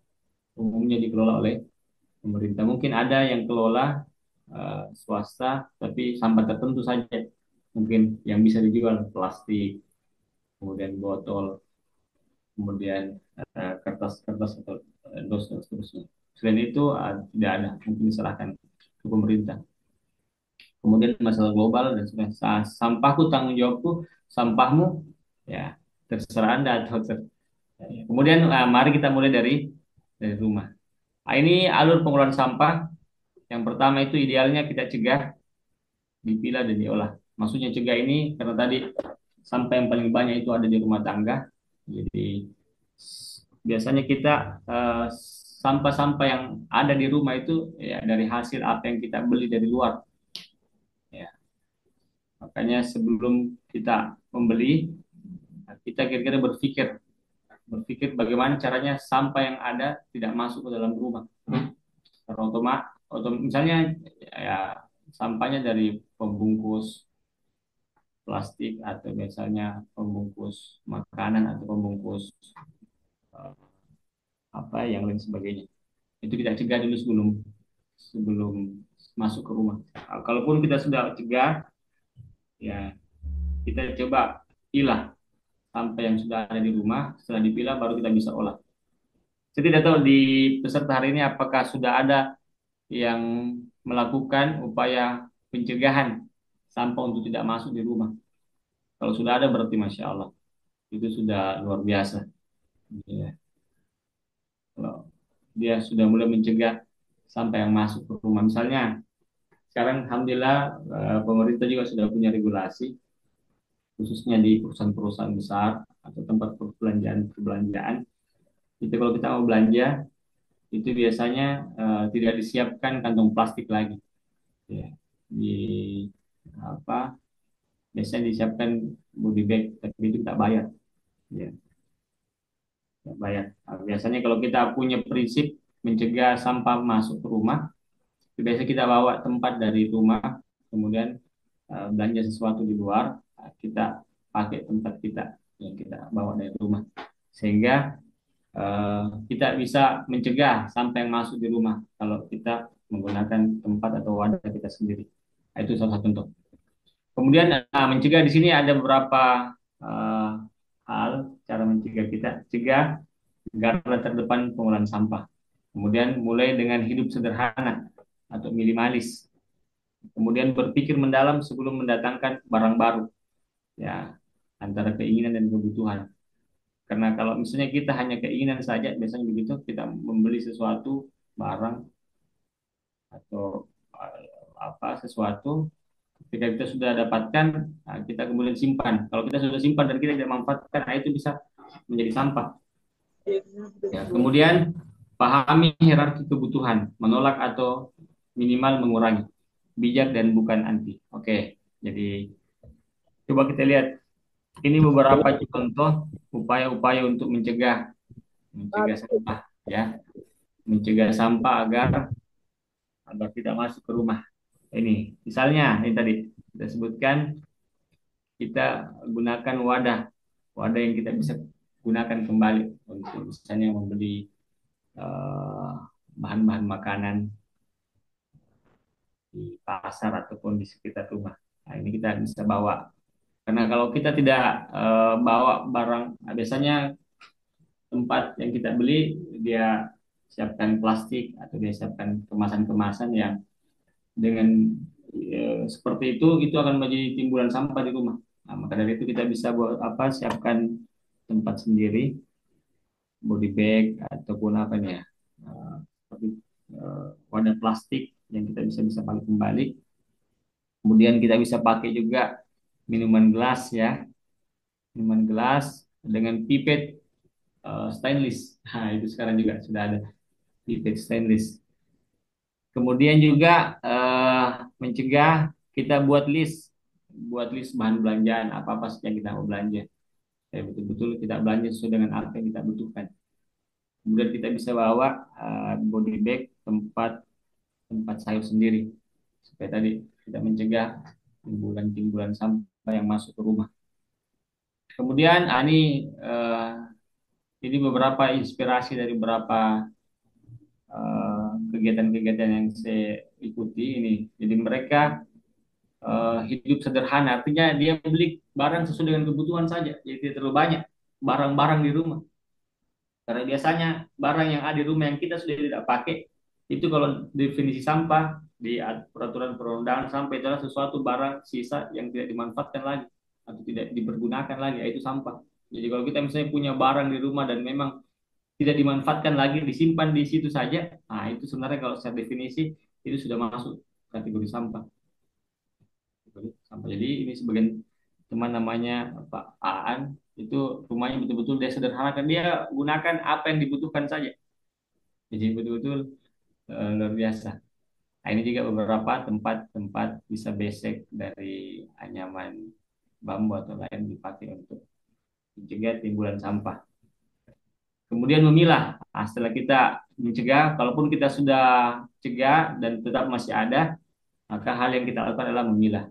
Speaker 2: umumnya dikelola oleh pemerintah. Mungkin ada yang kelola swasta tapi sampah tertentu saja. Mungkin yang bisa dijual plastik, kemudian botol, kemudian kertas-kertas atau dos dan seterusnya. Selain itu tidak ada, mungkin diserahkan ke pemerintah. Kemudian masalah global dan sebagainya. Sampahku tanggung jawabku, sampahmu ya terserah Anda atau ya. Kemudian mari kita mulai dari rumah. Nah, ini alur pengelolaan sampah. Yang pertama itu idealnya kita cegah, dipilah dan diolah. Maksudnya cegah ini karena tadi sampah yang paling banyak itu ada di rumah tangga. Jadi biasanya kita sampah-sampah yang ada di rumah itu ya dari hasil apa yang kita beli dari luar. Ya, makanya sebelum kita membeli, kita kira-kira berpikir bagaimana caranya sampah yang ada tidak masuk ke dalam rumah. Karena misalnya ya sampahnya dari pembungkus plastik atau misalnya pembungkus makanan atau pembungkus eh, apa yang lain sebagainya. Itu kita cegah dulu sebelum sebelum masuk ke rumah. Nah, kalaupun kita sudah cegah, ya kita coba pilah sampah yang sudah ada di rumah. Setelah dipilah baru kita bisa olah. Saya tidak tahu di peserta hari ini apakah sudah ada yang melakukan upaya pencegahan sampah untuk tidak masuk di rumah. Kalau sudah ada berarti masya Allah itu sudah luar biasa. Ya. Kalau dia sudah mulai mencegah sampah yang masuk ke rumah, misalnya sekarang alhamdulillah pemerintah juga sudah punya regulasi khususnya di perusahaan-perusahaan besar atau tempat perbelanjaan. Itu kalau kita mau belanja itu biasanya tidak disiapkan kantong plastik lagi. Ya. Di apa biasanya disiapkan body bag tapi itu tak bayar. Ya, tak bayar. Nah, biasanya kalau kita punya prinsip mencegah sampah masuk ke rumah, biasanya kita bawa tempat dari rumah, kemudian belanja sesuatu di luar, kita pakai tempat kita yang kita bawa dari rumah, sehingga kita bisa mencegah sampah yang masuk di rumah kalau kita menggunakan tempat atau wadah kita sendiri. Nah, itu salah satu contoh. Kemudian mencegah di sini ada beberapa uh, hal cara mencegah kita. Cegah garda terdepan pengolahan sampah. Kemudian mulai dengan hidup sederhana atau minimalis. Kemudian berpikir mendalam sebelum mendatangkan barang baru. Ya, antara keinginan dan kebutuhan. Karena kalau misalnya kita hanya keinginan saja, biasanya begitu kita membeli sesuatu barang atau sesuatu ketika kita sudah dapatkan, nah, kita kemudian simpan. Kalau kita sudah simpan dan kita tidak manfaatkan, nah itu bisa menjadi sampah. Ya, kemudian pahami hierarki kebutuhan, menolak atau minimal mengurangi, bijak dan bukan anti. Oke, jadi coba kita lihat ini beberapa contoh upaya-upaya untuk mencegah sampah, ya, mencegah sampah agar tidak masuk ke rumah. Ini, misalnya ini tadi kita sebutkan kita gunakan wadah, wadah yang kita bisa gunakan kembali untuk misalnya membeli eh, bahan-bahan makanan di pasar ataupun di sekitar rumah. Nah, ini kita bisa bawa. Karena kalau kita tidak bawa barang, nah, biasanya tempat yang kita beli dia siapkan plastik atau dia siapkan kemasan-kemasan yang dengan seperti itu akan menjadi timbulan sampah di rumah. Nah, maka dari itu kita bisa buat apa? Siapkan tempat sendiri, body bag ataupun apa nih ya, seperti wadah plastik yang kita bisa pakai kembali. Kemudian kita bisa pakai juga minuman gelas ya, minuman gelas dengan pipet stainless. Nah, itu sekarang juga sudah ada pipet stainless. Kemudian juga mencegah kita buat list bahan belanjaan apa-apa saja yang kita mau belanja. Ya, betul-betul kita belanja sesuai dengan apa yang kita butuhkan. Kemudian kita bisa bawa body bag tempat tempat sayur sendiri supaya tadi kita mencegah timbulan-timbulan sampah yang masuk ke rumah. Kemudian ini beberapa inspirasi dari beberapa kegiatan-kegiatan yang saya ikuti ini. Jadi mereka hidup sederhana, artinya dia beli barang sesuai dengan kebutuhan saja, jadi tidak terlalu banyak barang-barang di rumah. Karena biasanya barang yang ada di rumah yang kita sudah tidak pakai, itu kalau definisi sampah di peraturan perundangan sampah itu adalah sesuatu barang sisa yang tidak dimanfaatkan lagi atau tidak dipergunakan lagi, itu sampah. Jadi kalau kita misalnya punya barang di rumah dan memang tidak dimanfaatkan lagi, disimpan di situ saja, nah itu sebenarnya kalau secara definisi itu sudah masuk kategori sampah. Sampah. Jadi ini sebagian teman namanya Pak Aan itu rumahnya betul-betul dia sederhanakan, dia gunakan apa yang dibutuhkan saja. Jadi betul-betul luar biasa. Nah, ini juga beberapa tempat-tempat bisa basic dari anyaman bambu atau lain dipakai untuk mencegah timbulan sampah. Kemudian memilah. Nah, setelah kita mencegah, kalaupun kita sudah cegah dan tetap masih ada, maka hal yang kita lakukan adalah memilah.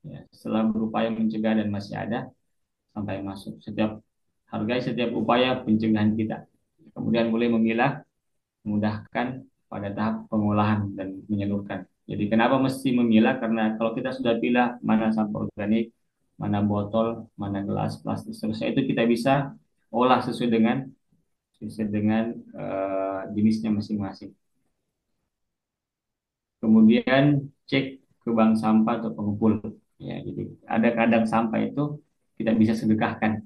Speaker 2: Ya, setelah berupaya mencegah dan masih ada, sampai masuk. Hargai setiap upaya pencegahan kita. Kemudian mulai memilah, memudahkan pada tahap pengolahan dan menyalurkan. Jadi kenapa mesti memilah? Karena kalau kita sudah pilih mana sampah organik, mana botol, mana gelas, plastik, seterusnya itu kita bisa olah sesuai dengan jenisnya masing-masing. Kemudian cek ke bank sampah atau pengumpul. Ya, jadi ada kadang sampah itu kita bisa sedekahkan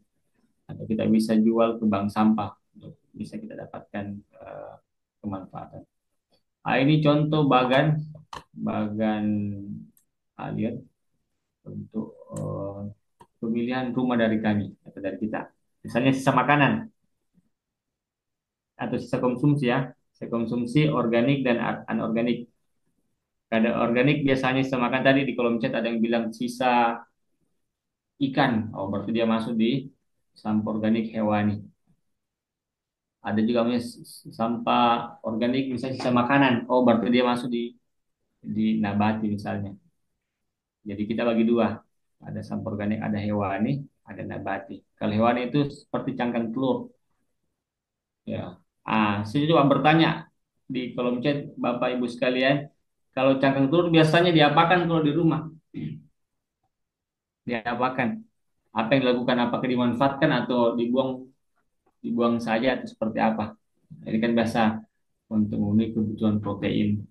Speaker 2: atau kita bisa jual ke bank sampah untuk bisa kita dapatkan kemanfaatan. Nah, ini contoh bagan bagan alir untuk pemilihan rumah dari kami atau dari kita. Misalnya sisa makanan atau sisa konsumsi ya, sisa konsumsi organik dan anorganik. Ada organik biasanya sisa makan tadi di kolom chat ada yang bilang sisa ikan, oh berarti dia masuk di sampah organik hewani. Ada juga namanya sampah organik misalnya sisa makanan. Oh, berarti dia masuk di nabati misalnya. Jadi kita bagi dua. Ada sampah organik, ada hewani, ada nabati. Kalau hewani itu seperti cangkang telur. Ya. Saya coba bertanya di kolom chat Bapak Ibu sekalian, kalau cangkang telur biasanya diapakan kalau di rumah? Diapakan? Apa yang dilakukan? Apakah dimanfaatkan atau dibuang saja atau seperti apa? Ini kan biasa untuk memenuhi kebutuhan protein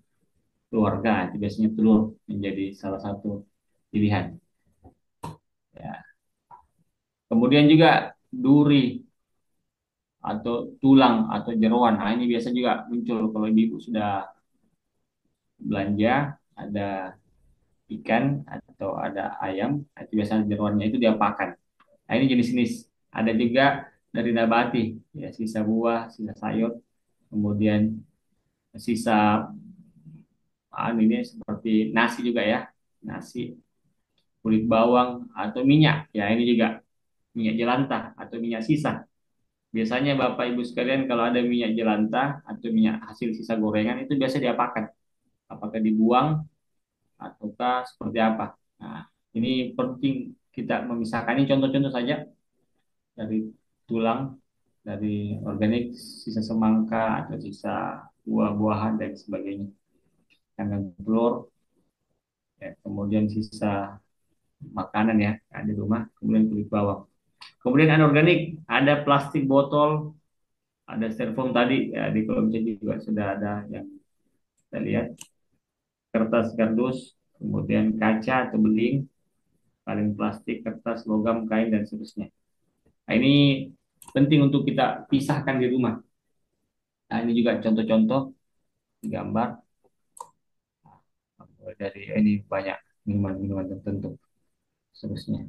Speaker 2: keluarga itu biasanya telur menjadi salah satu pilihan ya. Kemudian juga duri atau tulang atau jeroan, nah ini biasa juga muncul kalau ibu sudah belanja ada ikan atau ada ayam, nah itu biasanya jeroannya itu diapakan. Nah ini jenis-jenis. Ada juga dari nabati ya, sisa buah, sisa sayur, kemudian sisa ini seperti nasi juga ya, nasi, kulit bawang atau minyak. Ya, ini juga minyak jelantah atau minyak sisa. Biasanya Bapak Ibu sekalian kalau ada minyak jelantah atau minyak hasil sisa gorengan itu biasa diapakan? Apakah dibuang ataukah seperti apa? Nah, ini penting kita memisahkan. Ini contoh-contoh saja dari tulang. dari organik, sisa semangka atau sisa buah-buahan dan sebagainya. Cangkang telur, ya, kemudian sisa makanan ya ada di rumah, kemudian kulit bawang. Kemudian anorganik, ada plastik botol, ada styrofoam tadi ya di kolom chat juga sudah ada yang kita lihat, kertas kardus, kemudian kaca atau beling, kaleng plastik, kertas, logam, kain dan seterusnya. Nah, ini penting untuk kita pisahkan di rumah. Nah, ini juga contoh-contoh gambar dari ini banyak minuman-minuman tertentu seterusnya.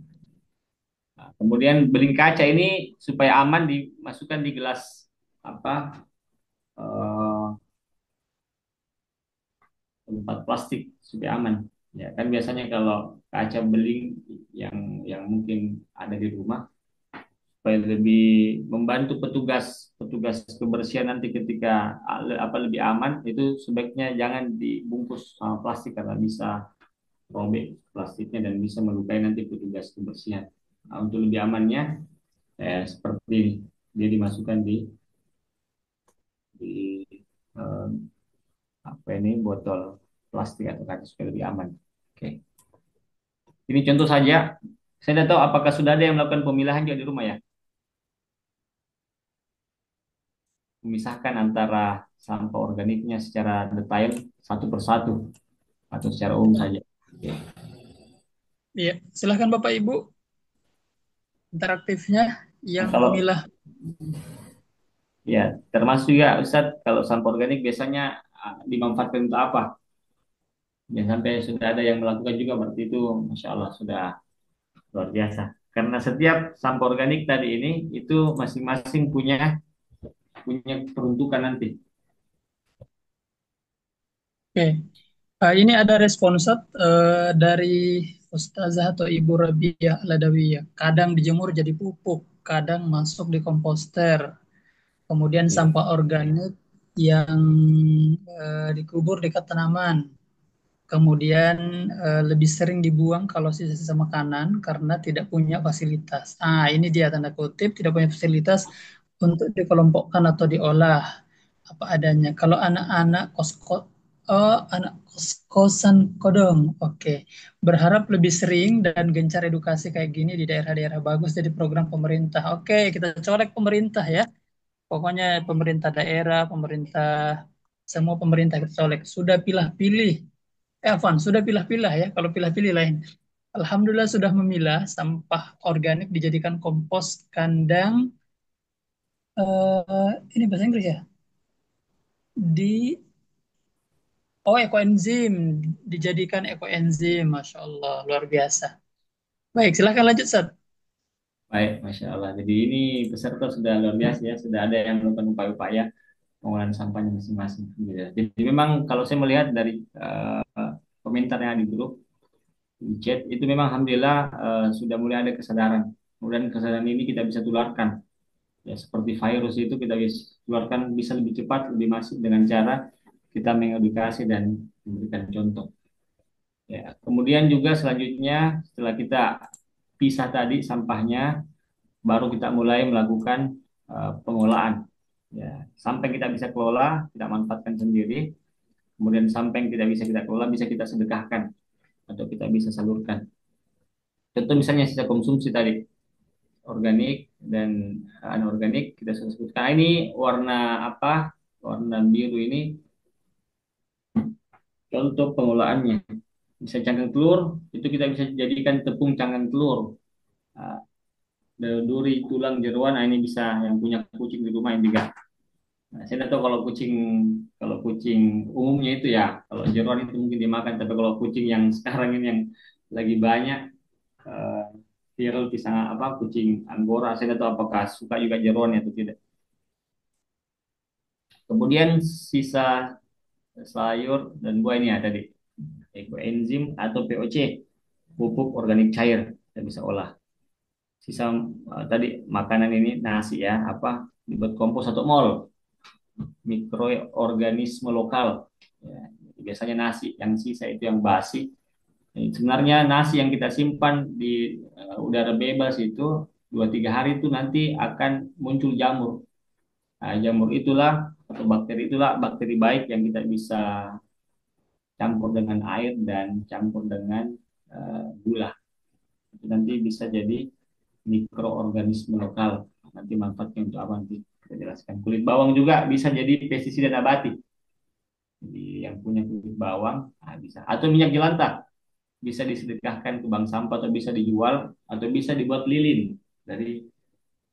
Speaker 2: Nah, kemudian beling kaca ini supaya aman dimasukkan di gelas apa eh, tempat plastik supaya aman. Ya kan biasanya kalau kaca beling yang mungkin ada di rumah supaya lebih membantu petugas petugas kebersihan nanti ketika apa lebih aman itu sebaiknya jangan dibungkus sama plastik karena bisa robek plastiknya dan bisa melukai nanti petugas kebersihan. Nah, untuk lebih amannya seperti ini dia dimasukkan di eh, apa ini botol plastik atau kaca supaya lebih aman. Oke, ini contoh saja. Saya tidak tahu apakah sudah ada yang melakukan pemilahan juga di rumah ya, memisahkan antara sampah organiknya secara detail satu persatu atau secara umum saja. Oke.
Speaker 1: Iya, silahkan Bapak Ibu interaktifnya
Speaker 2: Nah,
Speaker 1: yang
Speaker 2: kalau
Speaker 1: memilah.
Speaker 2: ya termasuk juga Ustadz kalau sampah organik biasanya dimanfaatkan untuk apa? Ya sampai sudah ada yang melakukan juga berarti itu Masya Allah sudah luar biasa. Karena setiap sampah organik tadi ini itu masing-masing punya punya peruntukan nanti.
Speaker 1: Oke. Ini ada responsat dari Ustazah atau Ibu Rabiah Ladawiyah. Kadang dijemur jadi pupuk, kadang masuk di komposter. Kemudian
Speaker 2: Ya.
Speaker 1: sampah organik yang dikubur dekat tanaman. Kemudian lebih sering dibuang kalau sisa-sisa makanan karena tidak punya fasilitas. Ini dia tanda kutip tidak punya fasilitas untuk dikelompokkan atau diolah apa adanya. Kalau anak-anak anak kos-kosan kodong, oke. Berharap lebih sering dan gencar edukasi kayak gini di daerah-daerah bagus jadi program pemerintah. Oke, kita colek pemerintah ya. Pokoknya pemerintah daerah, pemerintah semua pemerintah kita colek. Sudah pilah-pilih Evan, sudah pilah-pilah ya. Kalau pilah-pilih lain. Alhamdulillah sudah memilah sampah organik dijadikan kompos kandang. Ini bahasa Inggris ya. Di ekoenzim dijadikan ekoenzim, masya Allah luar biasa. Baik, silahkan lanjut Sat.
Speaker 2: Baik, Masya Allah. Jadi ini peserta sudah luar biasa ya, sudah ada yang melakukan upaya-upaya pengolahan sampahnya masing-masing. Gitu ya. Jadi memang kalau saya melihat dari komentar yang ada di grup, di chat, itu memang Alhamdulillah sudah mulai ada kesadaran. Kemudian kesadaran ini kita bisa tularkan. Ya, seperti virus itu kita bisa tularkan bisa lebih cepat, lebih masif dengan cara kita mengedukasi dan memberikan contoh. Ya, kemudian juga selanjutnya setelah kita pisah tadi sampahnya, baru kita mulai melakukan pengolahan. Ya, sampai kita bisa kelola, kita manfaatkan sendiri. Kemudian sampai yang tidak bisa kita kelola, bisa kita sedekahkan atau kita bisa salurkan. Contoh misalnya sisa konsumsi tadi, organik dan anorganik kita sudah sebutkan. Ini warna apa? Warna biru ini contoh pengolahannya. Bisa cangkang telur, itu kita bisa jadikan tepung cangkang telur. Ah, duri, tulang, jeroan, nah ini bisa yang punya kucing di rumah ini juga. Nah, saya tidak tahu kalau kucing umumnya itu ya, kalau jeroan itu mungkin dimakan, tapi kalau kucing yang sekarang ini yang lagi banyak eh, viral pisang apa kucing Anggora, saya tidak tahu apakah suka juga jeroan atau tidak. Kemudian sisa sayur dan buah ini ya tadi, enzim atau POC, pupuk organik cair, kita bisa olah. Sisa tadi makanan ini nasi ya, apa dibuat kompos atau mol, mikroorganisme lokal. Ya, biasanya nasi, yang sisa itu yang basi. Sebenarnya nasi yang kita simpan di udara bebas itu 2-3 hari itu nanti akan muncul jamur. Jamur itulah atau bakteri itulah bakteri baik yang kita bisa campur dengan air dan campur dengan gula. Itu nanti bisa jadi mikroorganisme lokal. Nanti manfaatnya untuk apa nanti kita jelaskan. Kulit bawang juga bisa jadi pestisida nabati. Jadi yang punya kulit bawang bisa. Atau minyak jelantah bisa disedekahkan ke bank sampah atau bisa dijual atau bisa dibuat lilin dari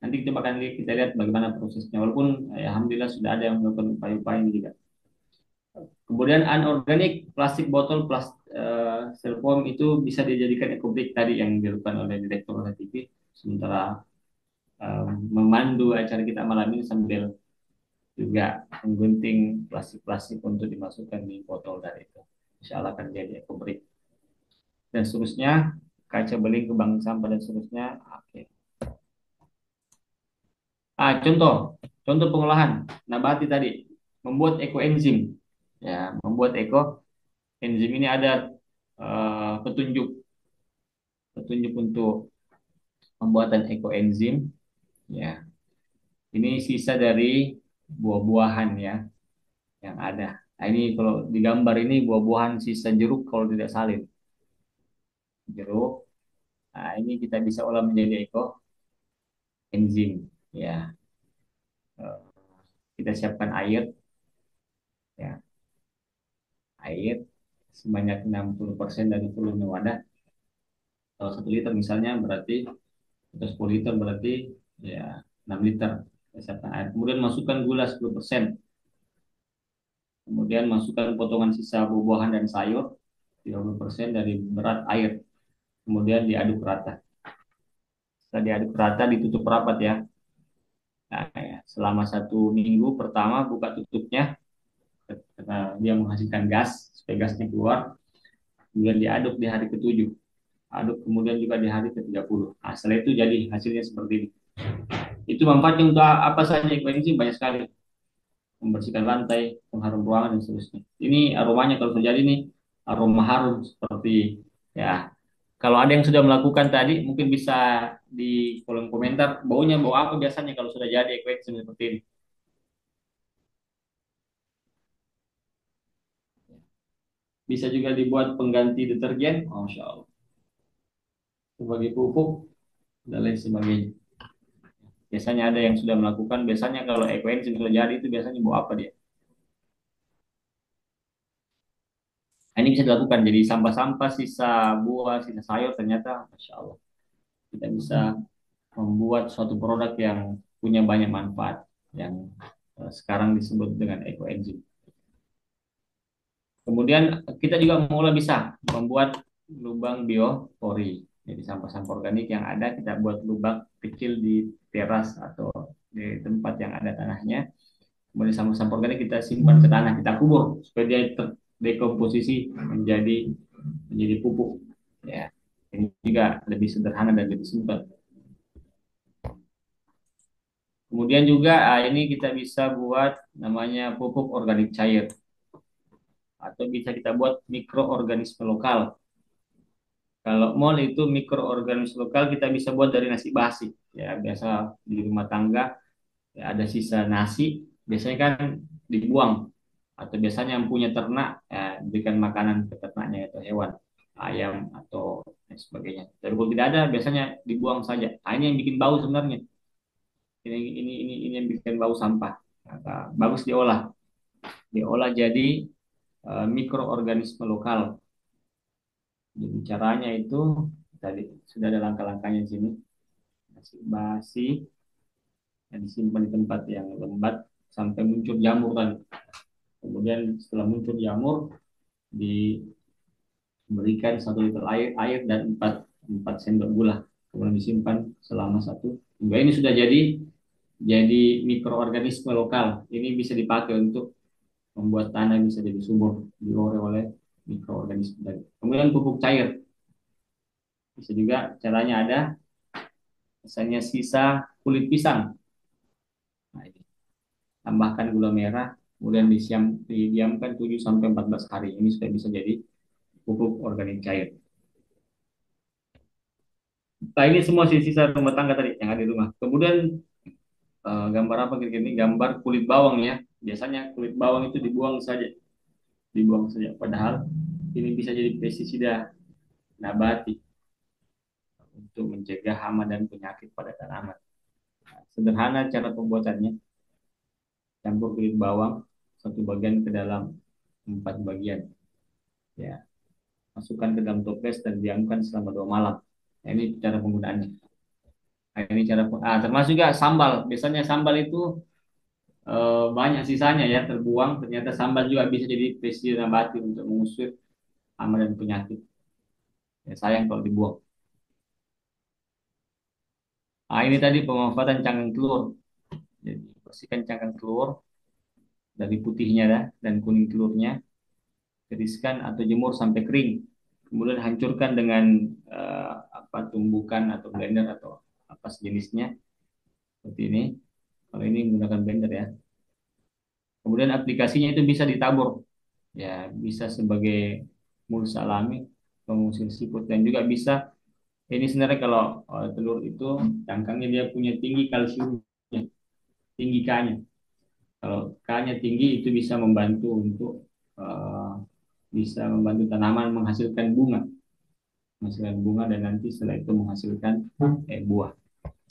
Speaker 2: nanti kita akan lihat, kita lihat bagaimana prosesnya. Walaupun alhamdulillah sudah ada yang melakukan upaya-upaya ini juga. Kemudian anorganik plastik botol styrofoam itu bisa dijadikan ekobrik tadi yang dilakukan oleh direktur oleh TV. Sementara memandu acara kita malam ini sambil juga menggunting plastik-plastik untuk dimasukkan di botol dari itu. Insya Allah akan jadi ekobrik dan seterusnya, kaca beling ke bank sampah dan seterusnya. Oke. Contoh, contoh pengolahan nabati tadi, membuat ekoenzim. Ya, membuat ekoenzim ini ada petunjuk petunjuk untuk pembuatan ekoenzim. Ya, ini sisa dari buah-buahan ya yang ada. Nah, ini kalau digambar ini buah-buahan sisa jeruk kalau tidak salin. Jeruk. Nah, ini kita bisa olah menjadi ekoenzim. Ya, Eh, kita siapkan air, ya, air sebanyak 60% dari volume wadah. Kalau 1 liter misalnya berarti atau 10 liter berarti ya 6 liter. Kita siapkan air. Kemudian masukkan gula 10%. Kemudian masukkan potongan sisa buah-buahan dan sayur 30% dari berat air. Kemudian diaduk rata. Setelah diaduk rata ditutup rapat ya. Nah, ya, selama 1 minggu pertama buka tutupnya karena dia menghasilkan gas supaya gasnya keluar. Kemudian diaduk di hari ke-7, aduk kemudian juga di hari ke-30. Nah, setelah itu jadi hasilnya seperti ini. Itu manfaatnya untuk apa saja ekoenzim banyak sekali. Membersihkan lantai, pengharum ruangan dan seterusnya. Ini aromanya kalau terjadi nih aroma harum seperti ya. Kalau ada yang sudah melakukan tadi mungkin bisa di kolom komentar baunya bau apa biasanya kalau sudah jadi ekoenzim seperti ini. Bisa juga dibuat pengganti deterjen, Masya Allah. Sebagai pupuk dan lain sebagainya. Biasanya ada yang sudah melakukan, biasanya kalau ekoenzim sudah jadi itu biasanya bawa apa dia? Nah, ini bisa dilakukan, jadi sampah-sampah, sisa buah, sisa sayur ternyata, Masya Allah, kita bisa membuat suatu produk yang punya banyak manfaat, yang sekarang disebut dengan ekoenzim. Kemudian kita juga mulai bisa membuat lubang biopori. Jadi sampah-sampah organik yang ada kita buat lubang kecil di teras atau di tempat yang ada tanahnya. Kemudian sampah-sampah organik kita simpan ke tanah, kita kubur supaya dia terdekomposisi menjadi pupuk. Ya, ini juga lebih sederhana dan lebih simpel. Kemudian juga ini kita bisa buat namanya pupuk organik cair atau bisa kita buat mikroorganisme lokal. Kalau mol itu mikroorganisme lokal kita bisa buat dari nasi basi. Ya, biasa di rumah tangga ya, ada sisa nasi, biasanya kan dibuang atau biasanya yang punya ternak ya, berikan makanan ke ternaknya atau hewan ayam atau lain sebagainya. Tapi kalau tidak ada biasanya dibuang saja. Nah, ini yang bikin bau sebenarnya. Ini yang bikin bau sampah. Maka bagus diolah jadi mikroorganisme lokal. Jadi caranya itu tadi sudah ada langkah-langkahnya di sini. Nasi basi yang disimpan di tempat yang lembab sampai muncul jamur kan. Kemudian setelah muncul jamur diberikan 1 liter air dan 4 sendok gula. Kemudian disimpan selama 1 minggu. Ini sudah jadi mikroorganisme lokal. Ini bisa dipakai untuk membuat tanah bisa jadi subur dioleh oleh mikroorganisme tadi. Kemudian pupuk cair. Bisa juga caranya ada misalnya sisa kulit pisang. Nah, ini. Tambahkan gula merah, kemudian didiamkan 7 sampai 14 hari. Ini sudah bisa jadi pupuk organik cair. Nah, ini semua sisa rumah tangga tadi yang ada di rumah. Kemudian gambar apa kira-kira ini? Gambar kulit bawang ya. Biasanya kulit bawang itu dibuang saja. Padahal ini bisa jadi pestisida nabati untuk mencegah hama dan penyakit pada tanaman. Sederhana cara pembuatannya, campur kulit bawang satu bagian ke dalam 4 bagian. Ya, masukkan ke dalam toples dan diamkan selama 2 malam. Nah, ini cara penggunaannya. Nah, ini termasuk juga sambal. Biasanya sambal itu banyak sisanya ya terbuang. Ternyata sambal juga bisa jadi pestisida nabati untuk mengusir hama dan penyakit. Ya, sayang kalau dibuang. Nah, ini tadi pemanfaatan cangkang telur. Jadi bersihkan cangkang telur dari putihnya dan kuning telurnya, tiriskan atau jemur sampai kering. Kemudian hancurkan dengan apa tumbukan atau blender atau apa sejenisnya seperti ini. Kalau ini menggunakan blender ya. Kemudian aplikasinya itu bisa ditabur, ya bisa sebagai mulsa alami, pengusir siput dan juga bisa. Ini sebenarnya kalau telur itu cangkangnya dia punya tinggi kalsium, tinggi K-nya. Kalau K-nya tinggi itu bisa membantu untuk eh, bisa membantu tanaman menghasilkan bunga dan nanti setelah itu menghasilkan buah.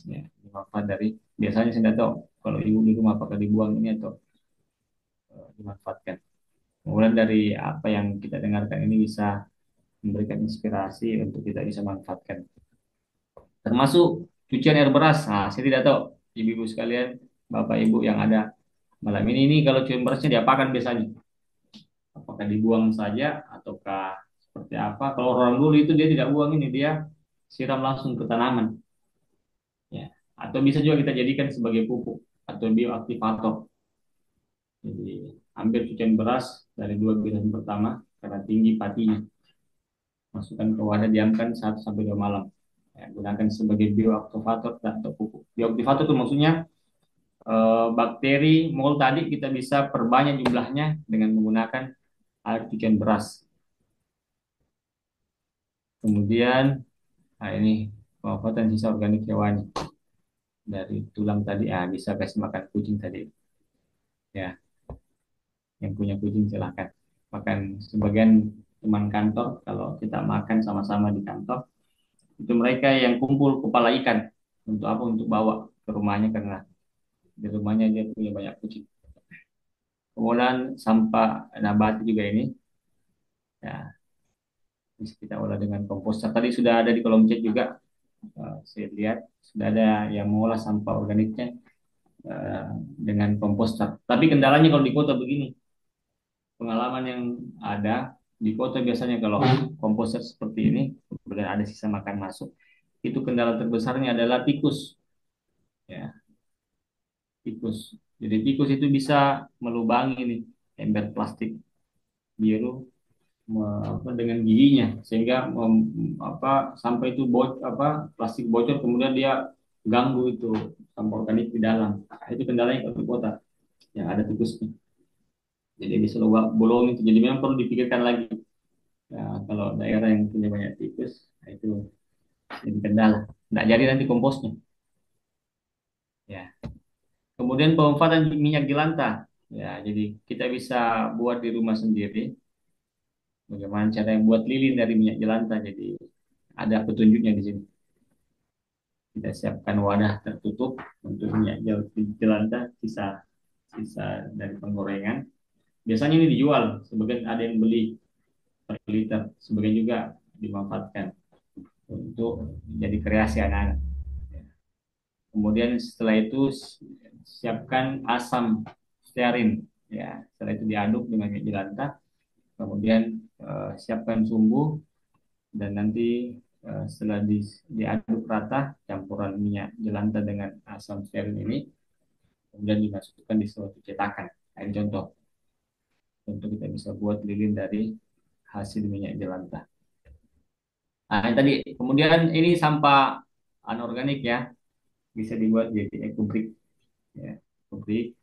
Speaker 2: Ya, ini manfaat dari biasanya saya tidak tahu kalau ibu di rumah apakah dibuang ini atau dimanfaatkan. Kemudian dari apa yang kita dengarkan ini bisa memberikan inspirasi untuk kita bisa manfaatkan. Termasuk cucian air beras. Nah, saya tidak tahu ibu-ibu sekalian, bapak ibu yang ada malam ini kalau cucian berasnya diapakan biasanya? Apakah dibuang saja ataukah seperti apa? Kalau orang dulu itu dia tidak buang ini, dia siram langsung ke tanaman. Ya. Atau bisa juga kita jadikan sebagai pupuk atau bioaktivator. Jadi ambil cucian beras dari 2 bilah pertama karena tinggi patinya. Masukkan ke wadah, diamkan 1 sampai 2 malam. Ya, gunakan sebagai bioaktivator atau pupuk. Bioaktivator itu maksudnya bakteri mol tadi kita bisa perbanyak jumlahnya dengan menggunakan air cucian beras. Kemudian, nah ini pemanfaatan sisa organik hewani dari tulang tadi, bisa kasih makan kucing tadi. Ya, yang punya kucing silahkan makan. Sebagian teman kantor kalau kita makan sama-sama di kantor itu mereka yang kumpul kepala ikan untuk apa, untuk bawa ke rumahnya karena di rumahnya dia punya banyak kucing. Kemudian sampah nabati juga ini ya bisa kita olah dengan komposter. Tadi sudah ada di kolom chat juga, saya lihat sudah ada yang mengolah sampah organiknya eh, dengan komposter. Tapi kendalanya kalau di kota begini, pengalaman yang ada di kota biasanya kalau komposter seperti ini, kemudian ada sisa makan masuk, itu kendala terbesarnya adalah tikus. Ya, tikus. Jadi tikus itu bisa melubangi nih ember plastik biru dengan giginya sehingga sampai itu plastik bocor, kemudian dia ganggu itu sampah organik di dalam. Nah, itu kendalanya kalau di kota yang ada tikusnya. Jadi bisa bolong itu. Jadi memang perlu dipikirkan lagi. Nah, kalau daerah yang punya banyak tikus, nah itu jadi kendala. Nggak jadi nanti komposnya. Ya. Kemudian pemanfaatan minyak jelantah. Ya, jadi kita bisa buat di rumah sendiri. Bagaimana cara yang buat lilin dari minyak jelantah. Jadi ada petunjuknya di sini. Kita siapkan wadah tertutup untuk minyak jelantah sisa sisa dari penggorengan. Biasanya ini dijual, sebagian ada yang beli per liter, sebagian juga dimanfaatkan untuk jadi kreasi anak-anak. Kemudian setelah itu siapkan asam stearin, ya. Setelah itu diaduk dengan minyak jelantah. Kemudian siapkan sumbu dan nanti setelah diaduk rata campuran minyak jelantah dengan asam stearin ini, kemudian dimasukkan di suatu cetakan. Nah, ini contoh untuk kita bisa buat lilin dari hasil minyak jelantah. Nah, ini tadi kemudian ini sampah anorganik ya, bisa dibuat jadi ekobrik ya. Ekobrik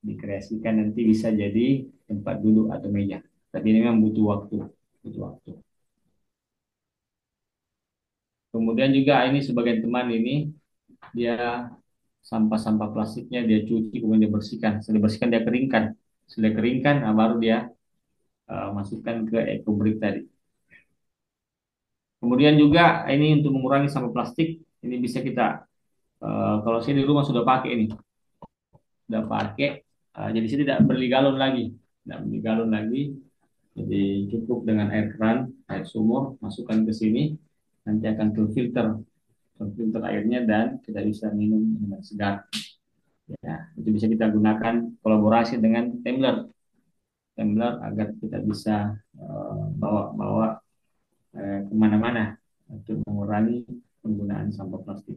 Speaker 2: dikreasikan nanti bisa jadi tempat duduk atau meja. Tapi ini memang butuh waktu. Kemudian juga ini sebagian teman ini dia sampah-sampah plastiknya dia cuci, kemudian dia bersihkan. Setelah dibersihkan dia keringkan. Setelah keringkan, nah baru dia masukkan ke ekobrik tadi. Kemudian juga ini untuk mengurangi sampah plastik, ini bisa kita kalau saya di rumah sudah pakai ini, sudah pakai. Jadi saya tidak beli galon lagi, tidak beli galon lagi. Jadi cukup dengan air keran, air sumur, masukkan ke sini, nanti akan terfilter airnya dan kita bisa minum dengan segar. Ya, itu bisa kita gunakan kolaborasi dengan tumbler, tumbler agar kita bisa bawa-bawa kemana-mana untuk mengurangi penggunaan sampah plastik.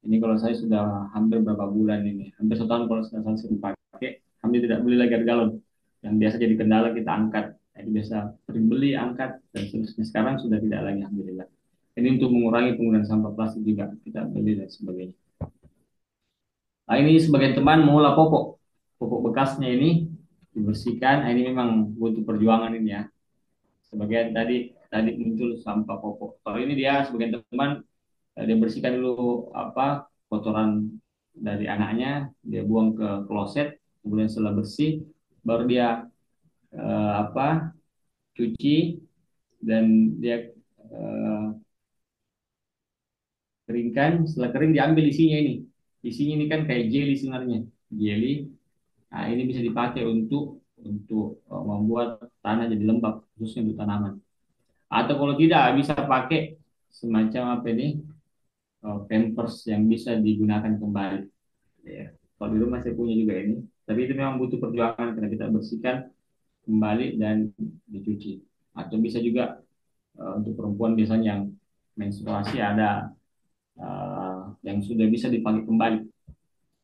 Speaker 2: Ini kalau saya sudah hampir berapa bulan ini, hampir 1 tahun kalau sudah saya pakai, hampir tidak beli lagi air galon. Yang biasa jadi kendala kita angkat, itu biasa sering beli, angkat, dan seterusnya. Sekarang sudah tidak lagi, alhamdulillah. Ini untuk mengurangi penggunaan sampah plastik juga kita beli dan sebagainya. Nah, ini sebagian teman mengolah popok, popok bekasnya ini dibersihkan. Nah, ini memang butuh perjuangan ini ya. Sebagian tadi tadi muncul sampah popok. Kalau ini dia sebagian teman dia bersihkan dulu apa kotoran dari anaknya, dia buang ke kloset, kemudian setelah bersih baru dia apa cuci dan dia eh, keringkan. Setelah kering diambil isinya ini. Isinya ini kan kayak jelly sebenarnya, jelly. Nah, ini bisa dipakai untuk membuat tanah jadi lembab khususnya untuk tanaman. Atau kalau tidak bisa pakai semacam apa ini pampers yang bisa digunakan kembali. Ya. Kalau di rumah saya punya juga ini, tapi itu memang butuh perjuangan karena kita bersihkan kembali dan dicuci. Atau bisa juga untuk perempuan biasanya yang menstruasi ada yang sudah bisa dipakai kembali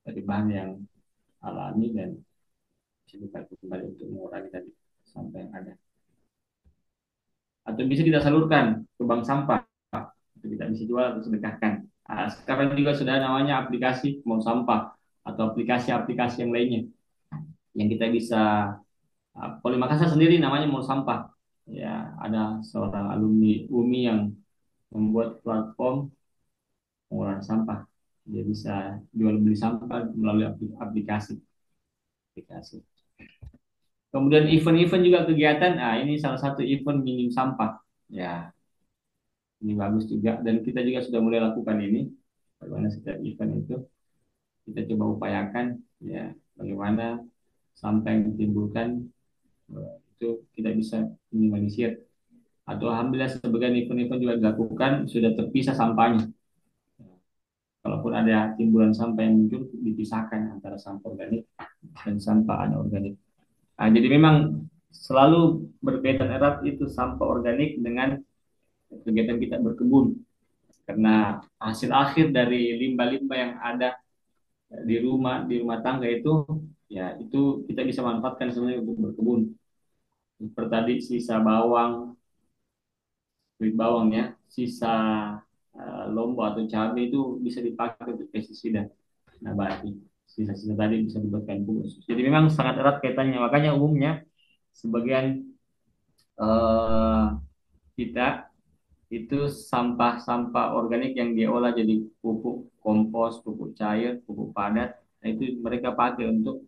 Speaker 2: dari bahan yang alami dan bisa dipakai kembali untuk mengurangi tadi sampah yang ada. Atau bisa kita salurkan ke bank sampah, atau kita bisa jual atau sedekahkan. Nah, sekarang juga sudah namanya aplikasi mau sampah atau aplikasi-aplikasi yang lainnya yang kita bisa kalau di Makassar sendiri namanya Mall Sampah. Ya, ada seorang alumni UMI yang membuat platform pengolahan sampah. Dia bisa jual beli sampah melalui aplikasi. aplikasi. Kemudian event-event juga kegiatan. Ah, ini salah satu event minim sampah. Ya, ini bagus juga. Dan kita juga sudah mulai lakukan ini. Bagaimana setiap event itu kita coba upayakan. Ya, bagaimana sampah yang ditimbulkan itu kita bisa minimalisir. Atau alhamdulillah sebagian event-event juga dilakukan sudah terpisah sampahnya. Kalaupun ada timbulan sampah yang muncul dipisahkan antara sampah organik dan sampah anorganik. Nah, jadi memang selalu berkaitan erat itu sampah organik dengan kegiatan kita berkebun karena hasil akhir dari limbah-limbah yang ada di rumah tangga itu ya itu kita bisa manfaatkan sebenarnya untuk berkebun. Seperti tadi sisa bawang, kulit bawang ya, sisa lombok atau cabai itu bisa dipakai untuk pestisida nabati. Sisa-sisa tadi bisa dibuatkan pupuk. Jadi memang sangat erat kaitannya. Makanya umumnya sebagian eh, kita itu sampah-sampah organik yang diolah jadi pupuk kompos, pupuk cair, pupuk padat. Nah, itu mereka pakai untuk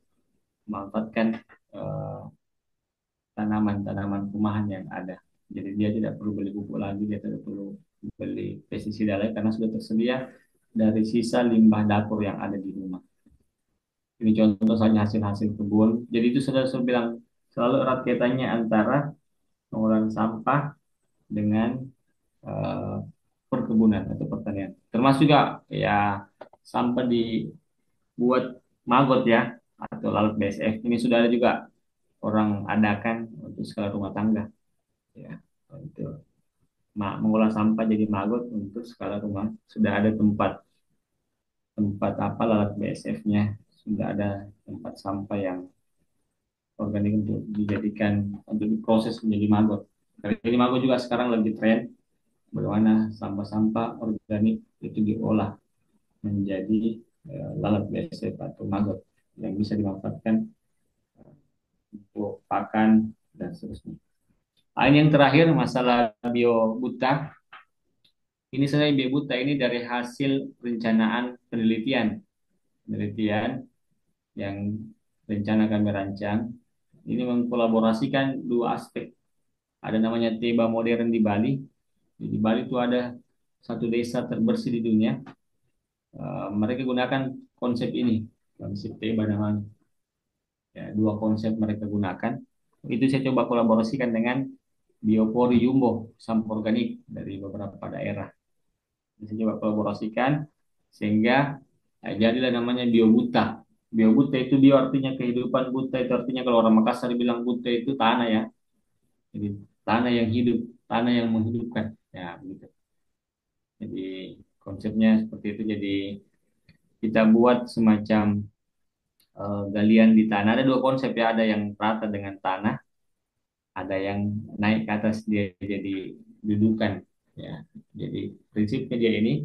Speaker 2: memanfaatkan eh, tanaman-tanaman rumahan yang ada. Jadi dia tidak perlu beli pupuk lagi, dia tidak perlu beli pestisida lagi karena sudah tersedia dari sisa limbah dapur yang ada di rumah. Ini contoh saja hasil-hasil kebun. Jadi itu sudah saya bilang selalu erat kaitannya antara pengolahan sampah dengan eh, perkebunan atau pertanian. Termasuk juga ya sampah dibuat maggot ya atau lalat BSF. Ini sudah ada juga orang adakan untuk skala rumah tangga ya untuk mengolah sampah jadi maggot untuk skala rumah. Sudah ada tempat tempat apa lalat BSF-nya, sudah ada tempat sampah yang organik untuk dijadikan untuk diproses menjadi maggot. Jadi maggot juga sekarang lagi tren bagaimana sampah-sampah organik itu diolah menjadi lalat BSF atau maggot yang bisa dimanfaatkan untuk pakan dan seterusnya. Ini yang terakhir masalah bio buta. Ini sebenarnya Biobuta ini dari hasil perencanaan penelitian yang rencana kami rancang. Ini mengkolaborasikan dua aspek. Ada namanya Teba Modern di Bali. Di Bali itu ada satu desa terbersih di dunia. Mereka gunakan konsep ini, konsep Teba namanya. Ya, dua konsep mereka gunakan. Itu saya coba kolaborasikan dengan Biopori Jumbo, sampah organik dari beberapa daerah. Saya coba kolaborasikan sehingga jadilah namanya Biobuta. Biobuta itu bio artinya kehidupan, buta itu artinya kalau orang Makassar bilang buta itu tanah ya. Jadi tanah yang hidup, tanah yang menghidupkan. Ya, begitu. Jadi konsepnya seperti itu. Jadi kita buat semacam galian di tanah. Ada dua konsep ya, ada yang rata dengan tanah, ada yang naik ke atas dia jadi dudukan. Ya, jadi prinsipnya dia ini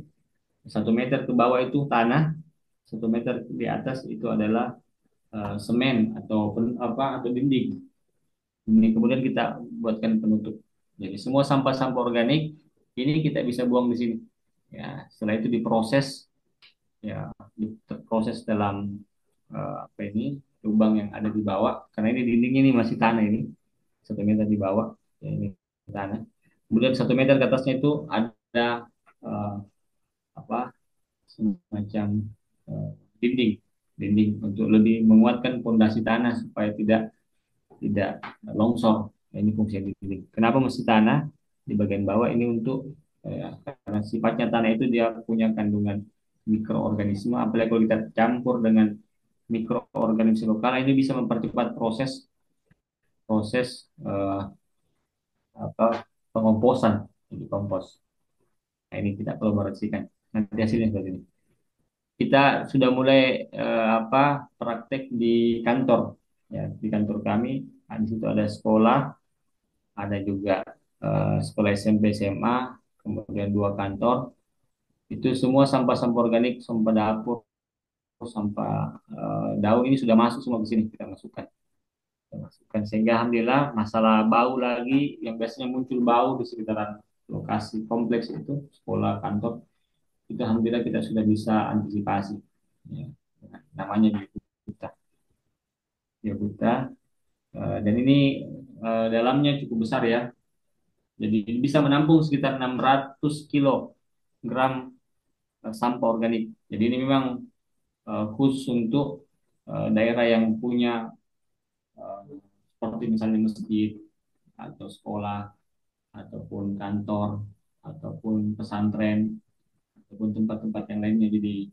Speaker 2: 1 meter ke bawah itu tanah, 1 meter di atas itu adalah semen atau apa atau dinding. Ini kemudian kita buatkan penutup. Jadi semua sampah-sampah organik ini kita bisa buang di sini. Ya, setelah itu diproses, ya diproses dalam apa ini lubang yang ada di bawah. Karena ini dindingnya ini masih tanah ini 1 meter di bawah, ya, ini tanah. Kemudian 1 meter ke atasnya itu ada eh, apa semacam eh, dinding, dinding untuk lebih menguatkan fondasi tanah supaya tidak longsor. Nah, ini fungsi dinding. Kenapa mesti tanah di bagian bawah ini untuk karena sifatnya tanah itu dia punya kandungan mikroorganisme, apalagi kalau kita campur dengan mikroorganisme lokal ini bisa mempercepat proses proses apa pengomposan jadi kompos. Nah, ini kita kolaborasikan. Nanti hasilnya seperti ini. Kita sudah mulai apa praktek di kantor ya di kantor kami. Nah, di situ ada sekolah, ada juga sekolah SMP SMA, kemudian dua kantor. Itu semua sampah-sampah organik, sampah dapur, sampah daun ini sudah masuk semua ke sini kita masukkan. Kita masukkan sehingga alhamdulillah masalah bau lagi yang biasanya muncul bau di sekitaran lokasi kompleks itu sekolah kantor itu alhamdulillah kita sudah bisa antisipasi. Ya, namanya Biobuta. Biobuta dan ini dalamnya cukup besar ya. Jadi bisa menampung sekitar 600 kilogram sampah organik. Jadi ini memang khusus untuk daerah yang punya eh, seperti misalnya masjid atau sekolah ataupun kantor ataupun pesantren ataupun tempat-tempat yang lainnya. Jadi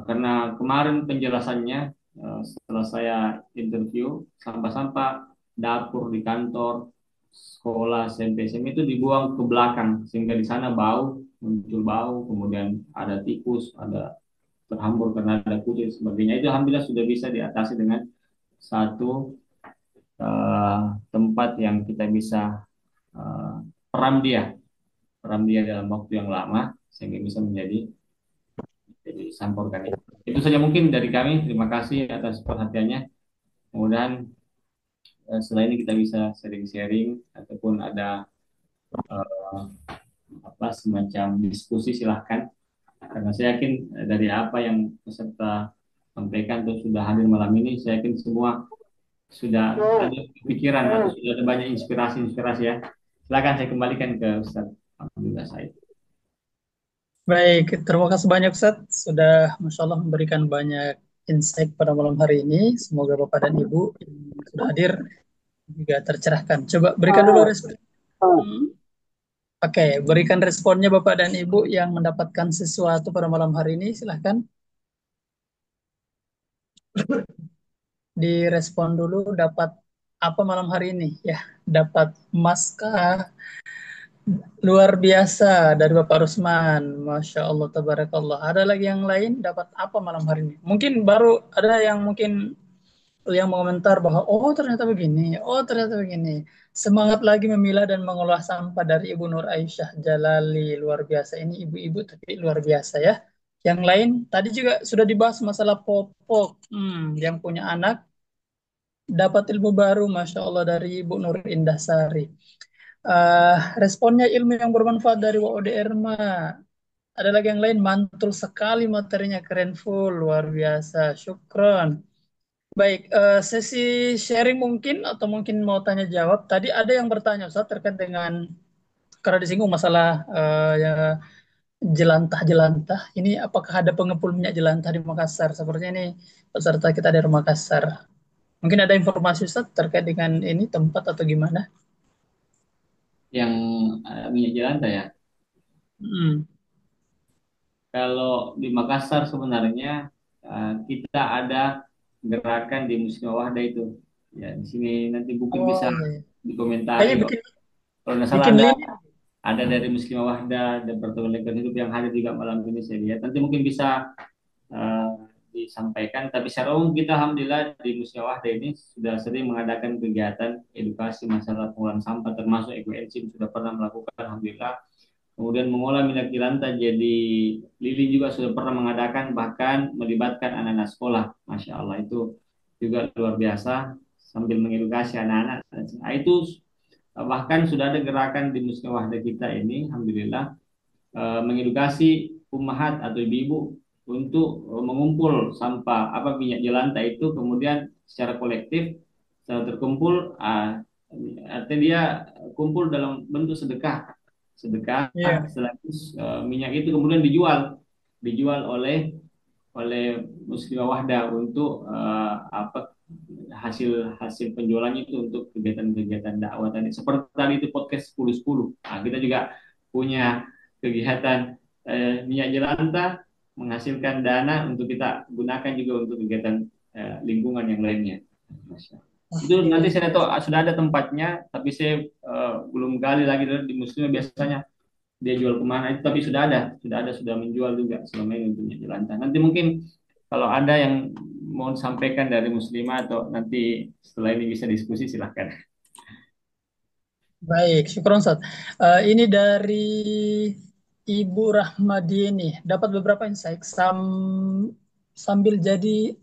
Speaker 2: karena kemarin penjelasannya setelah saya interview sampah-sampah dapur di kantor, sekolah, SMP, SMA itu dibuang ke belakang sehingga di sana bau, muncul bau, kemudian ada tikus, ada terhambur karena ada kucing dan sebagainya. Itu alhamdulillah sudah bisa diatasi dengan satu eh, tempat yang kita bisa eh, peram dia, peram dia dalam waktu yang lama sehingga bisa jadi sampah organik. Itu saja mungkin dari kami. Terima kasih atas perhatiannya. Mudah-mudahan setelah ini kita bisa sharing-sharing ataupun ada eh, apa semacam diskusi silahkan. Karena saya yakin dari apa yang peserta sampaikan atau sudah hadir malam ini, saya yakin semua sudah ada pikiran atau sudah ada banyak inspirasi-inspirasi ya. Silakan saya kembalikan ke Ustaz Alhamdulillah saya.
Speaker 1: Baik, terima kasih banyak Ustaz sudah Masya Allah memberikan banyak insight pada malam hari ini. Semoga Bapak dan Ibu yang sudah hadir juga tercerahkan. Coba berikan dulu respon. Oke, berikan responnya Bapak dan Ibu yang mendapatkan sesuatu pada malam hari ini. Silahkan direspon dulu dapat apa malam hari ini ya. Dapat emas kah? Luar biasa dari Bapak Rusman. Masya Allah, tabarakallah. Ada lagi yang lain dapat apa malam hari ini? Mungkin baru ada yang mungkin yang mengomentar bahwa oh ternyata begini, oh ternyata begini. Semangat lagi memilah dan mengolah sampah dari Ibu Nur Aisyah Jalali. Luar biasa. Ini ibu-ibu tapi luar biasa ya. Yang lain tadi juga sudah dibahas masalah popok. Yang punya anak dapat ilmu baru, Masya Allah dari Ibu Nur Indah Sari. Eh, Responnya ilmu yang bermanfaat dari WODR mah. Ada lagi yang lain, mantul sekali materinya, keren full, luar biasa. Syukron. Baik, sesi sharing mungkin atau mungkin mau tanya jawab. Tadi ada yang bertanya Ustaz terkait dengan karena disinggung masalah ya jelantah-jelantah. Ini apakah ada pengepul minyak jelantah di Makassar? Sepertinya ini peserta kita dari Makassar. Mungkin ada informasi Ustaz terkait dengan ini tempat atau gimana?
Speaker 2: Yang minyak jelantah ya.
Speaker 1: Hmm.
Speaker 2: Kalau di Makassar sebenarnya kita ada gerakan di Muslimah Wahda itu. Ya, di sini nanti mungkin
Speaker 1: Oh
Speaker 2: bisa
Speaker 1: iya, iya.
Speaker 2: dikomentari.
Speaker 1: Kayaknya bikin
Speaker 2: Kalau nggak salah
Speaker 1: bikin
Speaker 2: ada
Speaker 1: link.
Speaker 2: dari Muslimah Wahda dan Departemen Lingkungan Hidup yang hadir juga malam ini saya lihat. Nanti mungkin bisa eh, disampaikan. Tapi secara umum kita alhamdulillah di Muslimah Wahda ini sudah sering mengadakan kegiatan edukasi masalah pengolahan sampah termasuk ekoenzim sudah pernah melakukan alhamdulillah. Kemudian mengolah minyak jelantah jadi lilin juga sudah pernah mengadakan bahkan melibatkan anak-anak sekolah. Masya Allah itu juga luar biasa sambil mengedukasi anak-anak. Nah, itu bahkan sudah ada gerakan di Muslim Wahda kita ini, alhamdulillah, mengedukasi ummahat atau ibu-ibu untuk mengumpul sampah apa minyak jelantah itu kemudian secara kolektif secara terkumpul artinya dia kumpul dalam bentuk sedekah sedekah
Speaker 1: Iya.
Speaker 2: sekaligus minyak itu kemudian dijual oleh Muslimah Wahda untuk apa hasil hasil penjualannya itu untuk kegiatan-kegiatan dakwah tadi seperti tadi itu podcast 10-10. Nah, kita juga punya kegiatan minyak jelantah menghasilkan dana untuk kita gunakan juga untuk kegiatan lingkungan yang lainnya. Masya Allah. Itu nanti
Speaker 1: Oke.
Speaker 2: saya tahu sudah ada tempatnya, tapi saya belum gali lagi di Muslim biasanya dia jual kemana itu, tapi sudah menjual juga selama ini untuk minyak jelantah. Nanti mungkin kalau ada yang mau sampaikan dari Muslimah atau nanti setelah ini bisa diskusi silahkan.
Speaker 1: Baik, syukur Ustaz. Ini dari Ibu Rahmadini dapat beberapa insight sambil jadi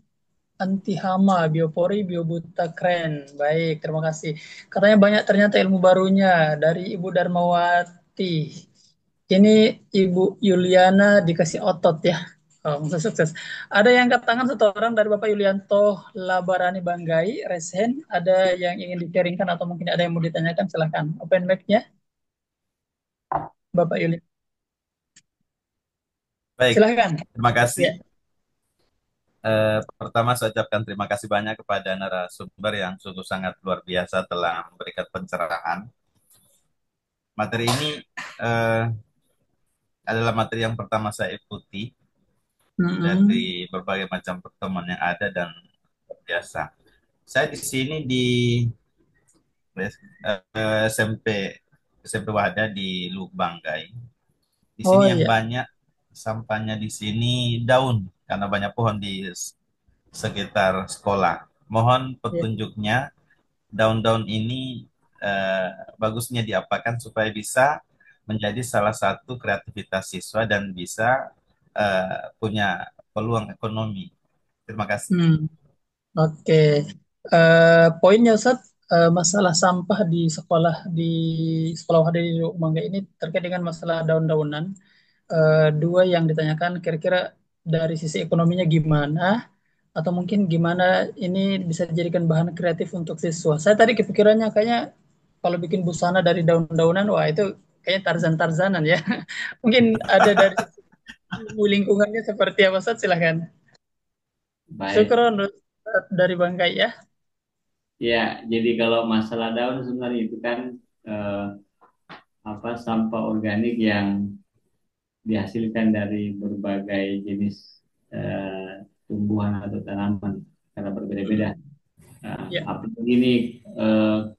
Speaker 1: anti hama, biopori, biobuta keren. Baik, terima kasih. Katanya banyak ternyata ilmu barunya dari Ibu Darmawati. Ini Ibu Yuliana dikasih otot ya. Oh, mudah sukses. Ada yang angkat tangan satu orang dari Bapak Yulianto Labarani Banggai, Resen. Ada yang ingin di-sharingkan atau mungkin ada yang mau ditanyakan, silahkan. Open mic-nya, Bapak Yulianto.
Speaker 3: Baik,
Speaker 1: Silahkan.
Speaker 3: terima kasih.
Speaker 1: Ya,
Speaker 3: Pertama, saya ucapkan terima kasih banyak kepada narasumber yang sungguh sangat luar biasa telah memberikan pencerahan. Materi ini eh, adalah materi yang pertama saya ikuti
Speaker 1: mm-mm.
Speaker 3: dari berbagai macam pertemuan yang ada dan luar biasa. Saya di sini di SMP Wada di Lubanggai. Di
Speaker 1: Oh
Speaker 3: sini yang
Speaker 1: iya,
Speaker 3: banyak sampahnya di sini daun karena banyak pohon di sekitar sekolah. Mohon
Speaker 1: iya.
Speaker 3: petunjuknya daun-daun ini eh, bagusnya diapakan supaya bisa menjadi salah satu kreativitas siswa dan bisa punya peluang ekonomi. Terima kasih.
Speaker 1: Hmm. Oke. Poinnya Ustaz, masalah sampah di sekolah Wahda di Mangga ini terkait dengan masalah daun-daunan. Dua yang ditanyakan kira-kira dari sisi ekonominya gimana atau mungkin gimana ini bisa dijadikan bahan kreatif untuk siswa. Saya tadi kepikirannya kayaknya kalau bikin busana dari daun-daunan, wah itu kayaknya Tarzan-Tarzanan ya. Mungkin ada dari sisi ilmu lingkungannya seperti apa Ustaz, silahkan.
Speaker 2: Baik,
Speaker 1: Syukron Ustaz, dari Bangkai ya.
Speaker 2: ya jadi kalau masalah daun sebenarnya itu kan eh, apa sampah organik yang dihasilkan dari berbagai jenis tumbuhan atau tanaman karena berbeda-beda.
Speaker 1: Hmm.
Speaker 2: Nah,
Speaker 1: Ya.
Speaker 2: apalagi ini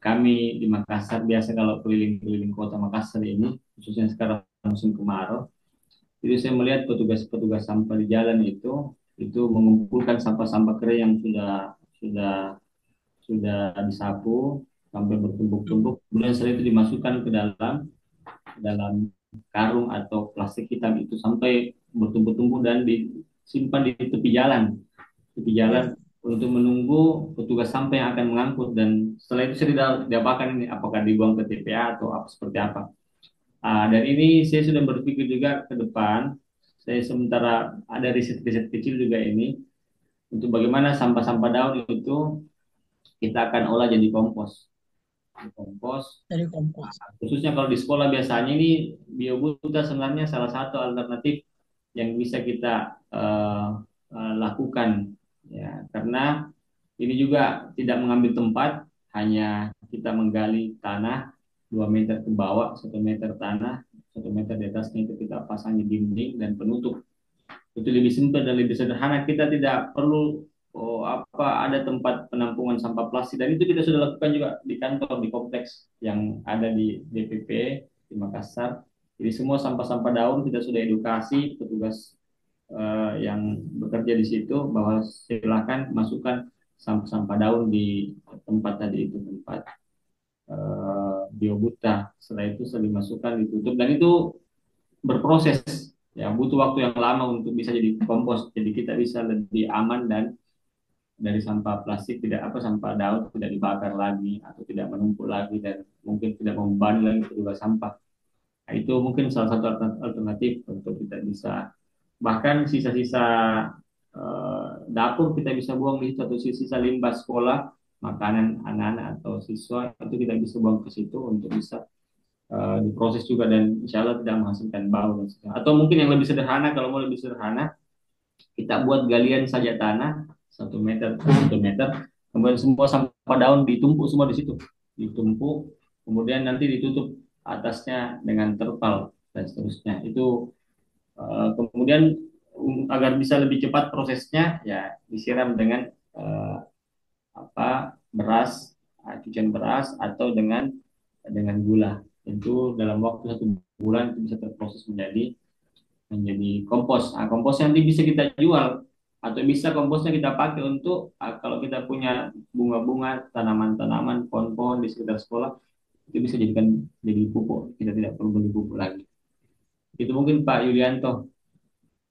Speaker 2: kami di Makassar biasa kalau keliling-keliling kota Makassar ini khususnya sekarang musim kemarau, jadi saya melihat petugas-petugas sampah di jalan itu mengumpulkan sampah-sampah kering yang sudah sudah disapu sampai
Speaker 1: Hmm.
Speaker 2: bertumpuk-tumpuk, kemudian setelah itu dimasukkan ke dalam karung atau plastik hitam itu sampai bertumpuk-tumpuk dan disimpan di tepi jalan
Speaker 1: Ya.
Speaker 2: untuk menunggu petugas sampah yang akan mengangkut, dan setelah itu saya tidak diapakan ini apakah dibuang ke TPA atau apa seperti apa. Dan ini saya sudah berpikir juga ke depan. Saya sementara ada riset-riset kecil juga ini untuk bagaimana sampah-sampah daun itu kita akan olah jadi kompos. Kompos.
Speaker 1: Dari kompos.
Speaker 2: Khususnya kalau di sekolah biasanya ini biobuta sebenarnya salah satu alternatif yang bisa kita lakukan, ya, karena ini juga tidak mengambil tempat, hanya kita menggali tanah 2 meter ke bawah, 1 meter tanah, 1 meter di atasnya itu kita pasang di dinding dan penutup. Itu lebih simpel dan lebih sederhana. Kita tidak perlu ada tempat penampungan sampah plastik, dan itu kita sudah lakukan juga di kantor di kompleks yang ada di DPP di Makassar. Jadi semua sampah-sampah daun kita sudah edukasi petugas yang bekerja di situ bahwa silakan masukkan sampah-sampah daun di tempat tadi itu, tempat biobuta. Setelah itu setelah dimasukkan ditutup, dan itu berproses, ya, butuh waktu yang lama untuk bisa jadi kompos. Jadi kita bisa lebih aman, dan dari sampah plastik tidak sampah daun tidak dibakar lagi atau tidak menumpuk lagi, dan mungkin tidak membebani lagi petugas sampah. Nah, itu mungkin salah satu alternatif untuk kita bisa, bahkan sisa-sisa dapur kita bisa buang di situ, atau sisa limbah sekolah, makanan anak-anak atau siswa itu kita bisa buang ke situ untuk bisa diproses juga, dan insya Allah tidak menghasilkan bau dan sebagainya. Atau mungkin yang lebih sederhana, kalau mau lebih sederhana, kita buat galian saja tanah 1 meter 1 meter, kemudian semua sampah daun ditumpuk semua di situ, ditumpuk, kemudian nanti ditutup atasnya dengan terpal dan seterusnya. Itu kemudian agar bisa lebih cepat prosesnya, ya disiram dengan eh, beras, cucian beras, atau dengan gula. Itu dalam waktu 1 bulan itu bisa terproses menjadi kompos. Kompos yang nanti bisa kita jual, atau bisa komposnya kita pakai untuk kalau kita punya bunga-bunga, tanaman-tanaman, pohon-pohon di sekitar sekolah, itu bisa jadi pupuk. Kita tidak perlu beli pupuk lagi. Itu mungkin Pak Yulianto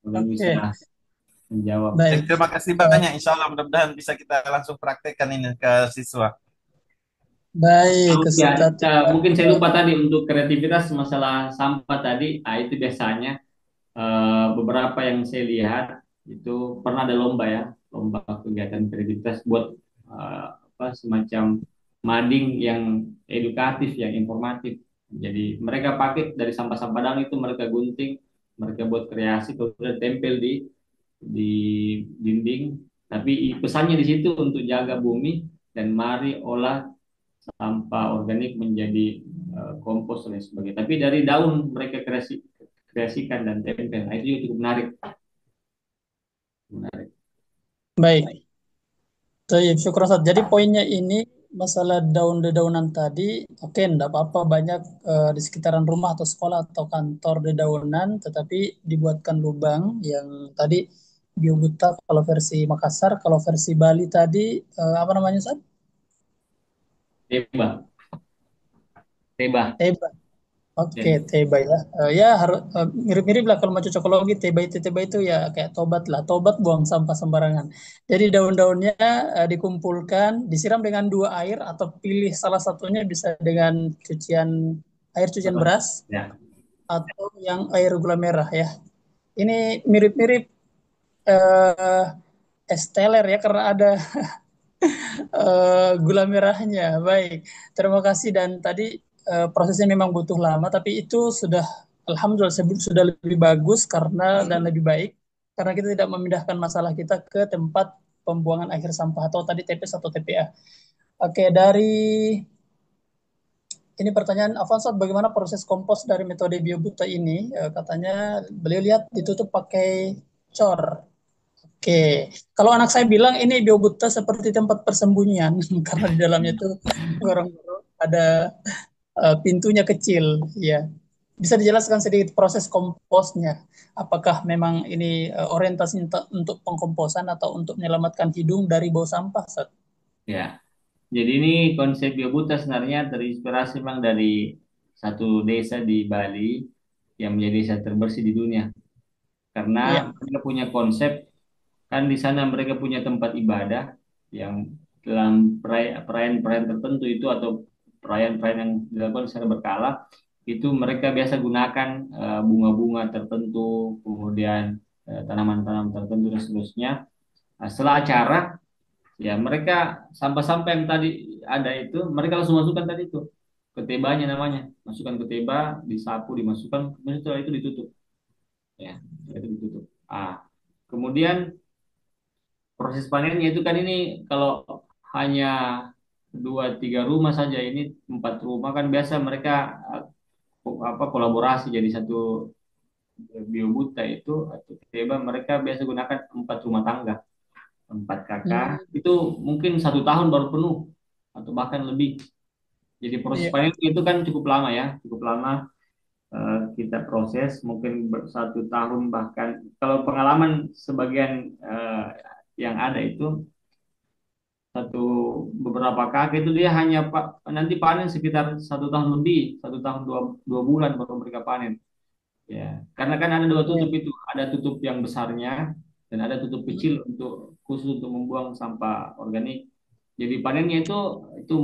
Speaker 2: mungkin bisa
Speaker 1: Oke,
Speaker 2: menjawab.
Speaker 1: baik.
Speaker 3: Terima kasih banyak. Insya Allah mudah-mudahan bisa kita langsung praktekkan ini ke siswa.
Speaker 1: Baik,
Speaker 2: Ya,
Speaker 1: Ustaz.
Speaker 2: mungkin saya lupa tadi untuk kreativitas masalah sampah tadi. Itu biasanya beberapa yang saya lihat itu pernah ada lomba, ya, lomba kegiatan kreativitas buat semacam mading yang edukatif, yang informatif. Jadi mereka pakai dari sampah-sampah daun itu, mereka gunting, mereka buat kreasi, kemudian tempel di dinding. Tapi pesannya di situ untuk jaga bumi, dan mari olah sampah organik menjadi kompos dan lain sebagainya. Tapi dari daun mereka kreasikan dan tempel. Nah, itu juga cukup menarik. Menarik.
Speaker 1: Baik. Baik, syukur Ustaz. Jadi poinnya ini masalah daun-dedaunan tadi, oke, enggak apa-apa banyak di sekitaran rumah atau sekolah atau kantor dedaunan, tetapi dibuatkan lubang yang tadi biobuta kalau versi Makassar, kalau versi Bali tadi apa namanya Ustaz?
Speaker 2: Teba, teba.
Speaker 1: Teba. Oke,
Speaker 2: Ya.
Speaker 1: teba ya. Ya harus mirip-mirip lah kalau mau cocokologi. Teba itu ya kayak tobat lah. Tobat buang sampah sembarangan. Jadi daun-daunnya dikumpulkan, disiram dengan 2 air atau pilih salah satunya bisa dengan air cucian beras
Speaker 2: Ya.
Speaker 1: atau yang air gula merah ya. Ini mirip-mirip eh, es teler ya karena ada gula merahnya. Baik, terima kasih dan tadi prosesnya memang butuh lama, tapi itu sudah alhamdulillah sudah lebih bagus karena dan lebih baik karena kita tidak memindahkan masalah kita ke tempat pembuangan akhir sampah atau tadi TPS atau TPA. Oke, dari ini pertanyaan Avanza, bagaimana proses kompos dari metode biobuta ini? Katanya beliau lihat ditutup pakai cor. Oke, kalau anak saya bilang ini biobuta seperti tempat persembunyian karena di dalamnya itu gorong-gorong ada pintunya kecil. Ya, bisa dijelaskan sedikit proses komposnya? Apakah memang ini orientasi untuk pengkomposan atau untuk menyelamatkan hidung dari bau sampah, Sat?
Speaker 2: Ya. Jadi ini konsep biobuta sebenarnya terinspirasi memang dari satu desa di Bali yang menjadi desa terbersih di dunia. Karena
Speaker 1: Iya,
Speaker 2: mereka punya konsep, kan di sana mereka punya tempat ibadah, yang dalam perayaan-perayaan tertentu itu atau perayaan-perayaan yang dilakukan secara berkala itu mereka biasa gunakan bunga-bunga tertentu, kemudian tanaman-tanaman tertentu dan seterusnya. Nah, setelah acara ya mereka sampah-sampah yang tadi ada itu mereka langsung masukkan tadi itu ke tebanya namanya, masukkan ke teba, disapu, dimasukkan, kemudian setelah itu ditutup ya, setelah itu ditutup. Kemudian proses panennya itu kan ini kalau hanya dua tiga rumah saja, ini empat rumah kan biasa mereka kolaborasi jadi satu biobuta itu atau teba, mereka biasa gunakan empat rumah tangga, empat kakak
Speaker 1: Hmm,
Speaker 2: itu mungkin 1 tahun baru penuh atau bahkan lebih. Jadi proses
Speaker 1: iya.
Speaker 2: panen itu kan cukup lama ya, cukup lama kita proses mungkin 1 tahun bahkan. Kalau pengalaman sebagian yang ada itu satu beberapa kakek itu dia hanya nanti panen sekitar 1 tahun lebih, 1 tahun 2 bulan baru mereka panen. Ya, karena kan ada dua
Speaker 1: Iya.
Speaker 2: tutup itu, ada tutup yang besarnya dan ada tutup kecil
Speaker 1: Hmm,
Speaker 2: untuk khusus untuk membuang sampah organik. Jadi panennya itu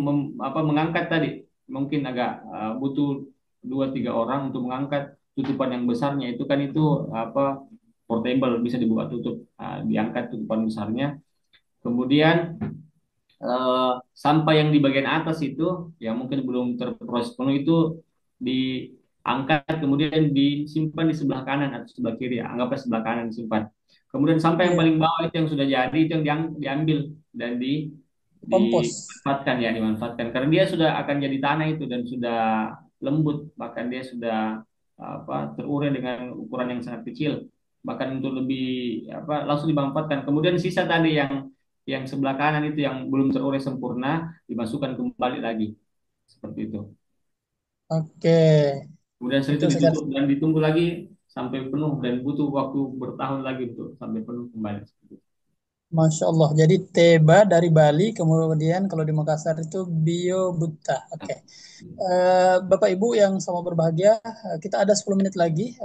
Speaker 2: mengangkat tadi mungkin agak butuh 2 3 orang untuk mengangkat tutupan yang besarnya itu kan itu apa portable bisa dibuka tutup. Diangkat tutupan besarnya. Kemudian sampah yang di bagian atas itu yang mungkin belum terproses penuh itu diangkat kemudian disimpan di sebelah kanan atau sebelah kiri ya. Anggaplah sebelah kanan disimpan. Kemudian sampah yang
Speaker 1: iya.
Speaker 2: paling bawah itu yang sudah jadi itu yang diambil dan
Speaker 1: Kompos.
Speaker 2: dimanfaatkan ya, dimanfaatkan karena dia sudah akan jadi tanah itu dan sudah lembut, bahkan dia sudah terurai dengan ukuran yang sangat kecil, bahkan untuk lebih langsung dimanfaatkan. Kemudian sisa tadi yang sebelah kanan itu yang belum terurai sempurna dimasukkan kembali lagi seperti itu.
Speaker 1: Oke.
Speaker 2: Kemudian setelah
Speaker 1: Itu
Speaker 2: itu
Speaker 1: secara
Speaker 2: ditutup dan ditunggu lagi sampai penuh dan butuh waktu bertahun lagi untuk sampai penuh kembali.
Speaker 1: Masya Allah. Jadi Teba dari Bali, kemudian kalau di Makassar itu Bio Buta. Oke. Bapak Ibu yang sama berbahagia, kita ada 10 menit lagi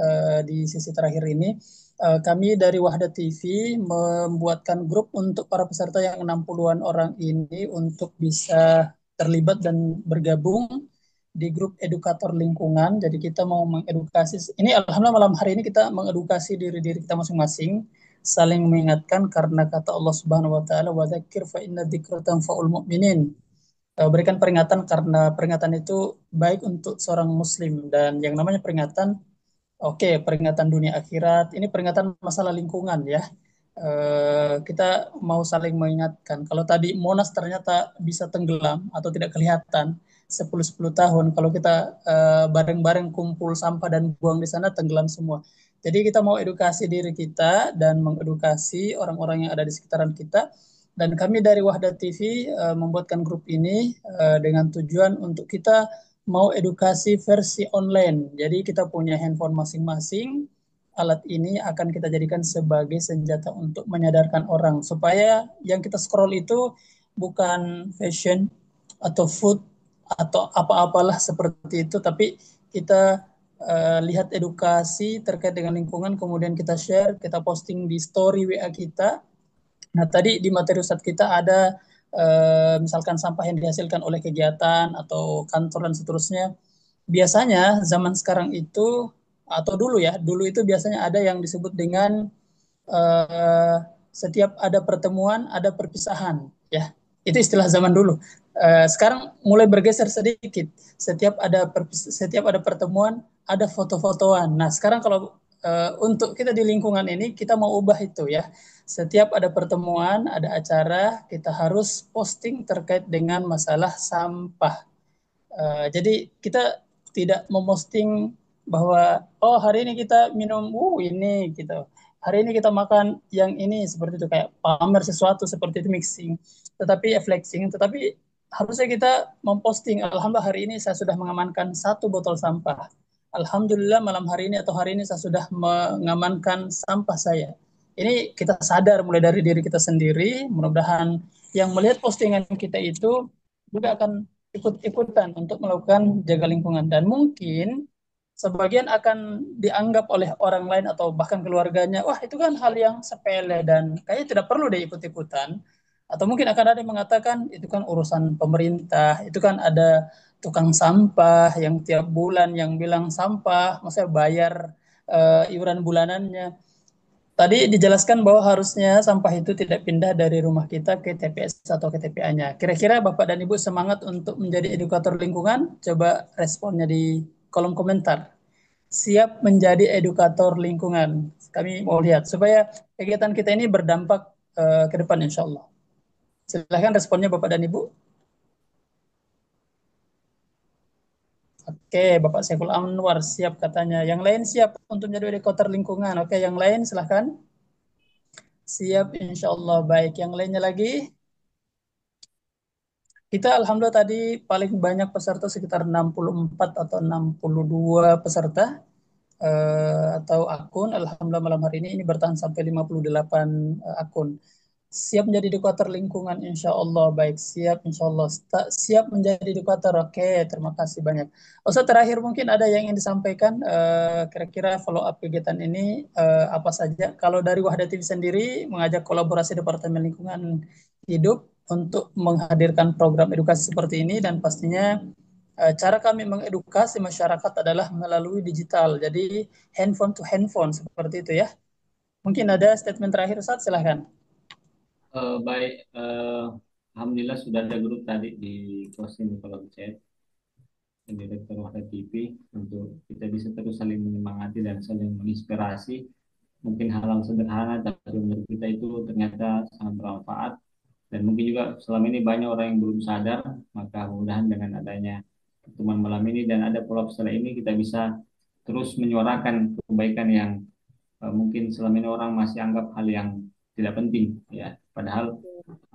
Speaker 1: di sesi terakhir ini. Kami dari Wahda TV membuatkan grup untuk para peserta yang 60-an orang ini untuk bisa terlibat dan bergabung di grup edukator lingkungan. Jadi kita mau mengedukasi, ini alhamdulillah malam hari ini kita mengedukasi diri-diri kita masing-masing, saling mengingatkan karena kata Allah Subhanahu wa taala, "Wa dzakir fa inna dzikra tanfa'ul mu'minin." Berikan peringatan karena peringatan itu baik untuk seorang muslim, dan yang namanya peringatan, oke, peringatan dunia akhirat, ini peringatan masalah lingkungan ya. Kita mau saling mengingatkan. Kalau tadi Monas ternyata bisa tenggelam atau tidak kelihatan 10 tahun, kalau kita bareng-bareng kumpul sampah dan buang di sana, tenggelam semua. Jadi kita mau edukasi diri kita dan mengedukasi orang-orang yang ada di sekitaran kita. Dan kami dari Wahda TV membuatkan grup ini dengan tujuan untuk kita mau edukasi versi online. Jadi kita punya handphone masing-masing. Alat ini akan kita jadikan sebagai senjata untuk menyadarkan orang supaya yang kita scroll itu bukan fashion atau food atau apa-apalah seperti itu, tapi kita lihat edukasi terkait dengan lingkungan, kemudian kita share, kita posting di story WA kita. Nah, tadi di materi Ustadz kita ada misalkan sampah yang dihasilkan oleh kegiatan atau kantor dan seterusnya. Biasanya zaman sekarang itu atau dulu ya, dulu itu biasanya ada yang disebut dengan eh, setiap ada pertemuan ada perpisahan, ya. Itu istilah zaman dulu. Sekarang mulai bergeser sedikit. Setiap ada pertemuan ada foto-fotoan. Nah, sekarang kalau untuk kita di lingkungan ini kita mau ubah itu ya. Setiap ada pertemuan, ada acara, kita harus posting terkait dengan masalah sampah. Jadi kita tidak memosting bahwa oh hari ini kita minum ini gitu. Hari ini kita makan yang ini seperti itu, kayak pamer sesuatu seperti itu, mixing. Tetapi flexing, tetapi harusnya kita memposting alhamdulillah hari ini saya sudah mengamankan 1 botol sampah. Alhamdulillah malam hari ini atau hari ini saya sudah mengamankan sampah saya. Ini kita sadar mulai dari diri kita sendiri. Mudah-mudahan yang melihat postingan kita itu juga akan ikut-ikutan untuk melakukan jaga lingkungan, dan mungkin sebagian akan dianggap oleh orang lain atau bahkan keluarganya, wah itu kan hal yang sepele dan kayaknya tidak perlu deh ikut-ikutan. Atau mungkin akan ada yang mengatakan itu kan urusan pemerintah, itu kan ada tukang sampah yang tiap bulan yang bilang sampah, masa bayar iuran bulanannya. Tadi dijelaskan bahwa harusnya sampah itu tidak pindah dari rumah kita ke TPS atau ke TPA-nya. Kira-kira Bapak dan Ibu semangat untuk menjadi edukator lingkungan? Coba responnya di kolom komentar. Siap menjadi edukator lingkungan. Kami mau lihat supaya kegiatan kita ini berdampak ke depan insya Allah. Silahkan responnya Bapak dan Ibu. Oke, Bapak Saiful Anwar siap katanya. Yang lain siap untuk menjadi edukator lingkungan. Oke, yang lain silahkan. Siap insya Allah. Baik, yang lainnya lagi. Kita alhamdulillah tadi paling banyak peserta sekitar 64 atau 62 peserta atau akun. Alhamdulillah malam hari ini bertahan sampai 58 akun. Siap menjadi edukator lingkungan insya Allah. Baik, siap insya Allah. Siap menjadi edukator. Oke, terima kasih banyak. Ustaz, terakhir mungkin ada yang ingin disampaikan, kira-kira follow up kegiatan ini apa saja. Kalau dari Wahda TV sendiri mengajak kolaborasi Departemen Lingkungan Hidup untuk menghadirkan program edukasi seperti ini, dan pastinya cara kami mengedukasi masyarakat adalah melalui digital. Jadi handphone to handphone seperti itu ya. Mungkin ada statement terakhir Ustaz, silahkan.
Speaker 2: Baik, alhamdulillah sudah ada grup tadi di posting di kolom chat Direktur Wahda TV untuk kita bisa terus saling menyemangati dan saling menginspirasi. Mungkin hal-hal sederhana tapi menurut kita itu ternyata sangat bermanfaat, dan mungkin juga selama ini banyak orang yang belum sadar. Maka mudah-mudahan dengan adanya pertemuan malam ini dan ada follow up setelah ini, kita bisa terus menyuarakan kebaikan yang mungkin selama ini orang masih anggap hal yang tidak penting ya, padahal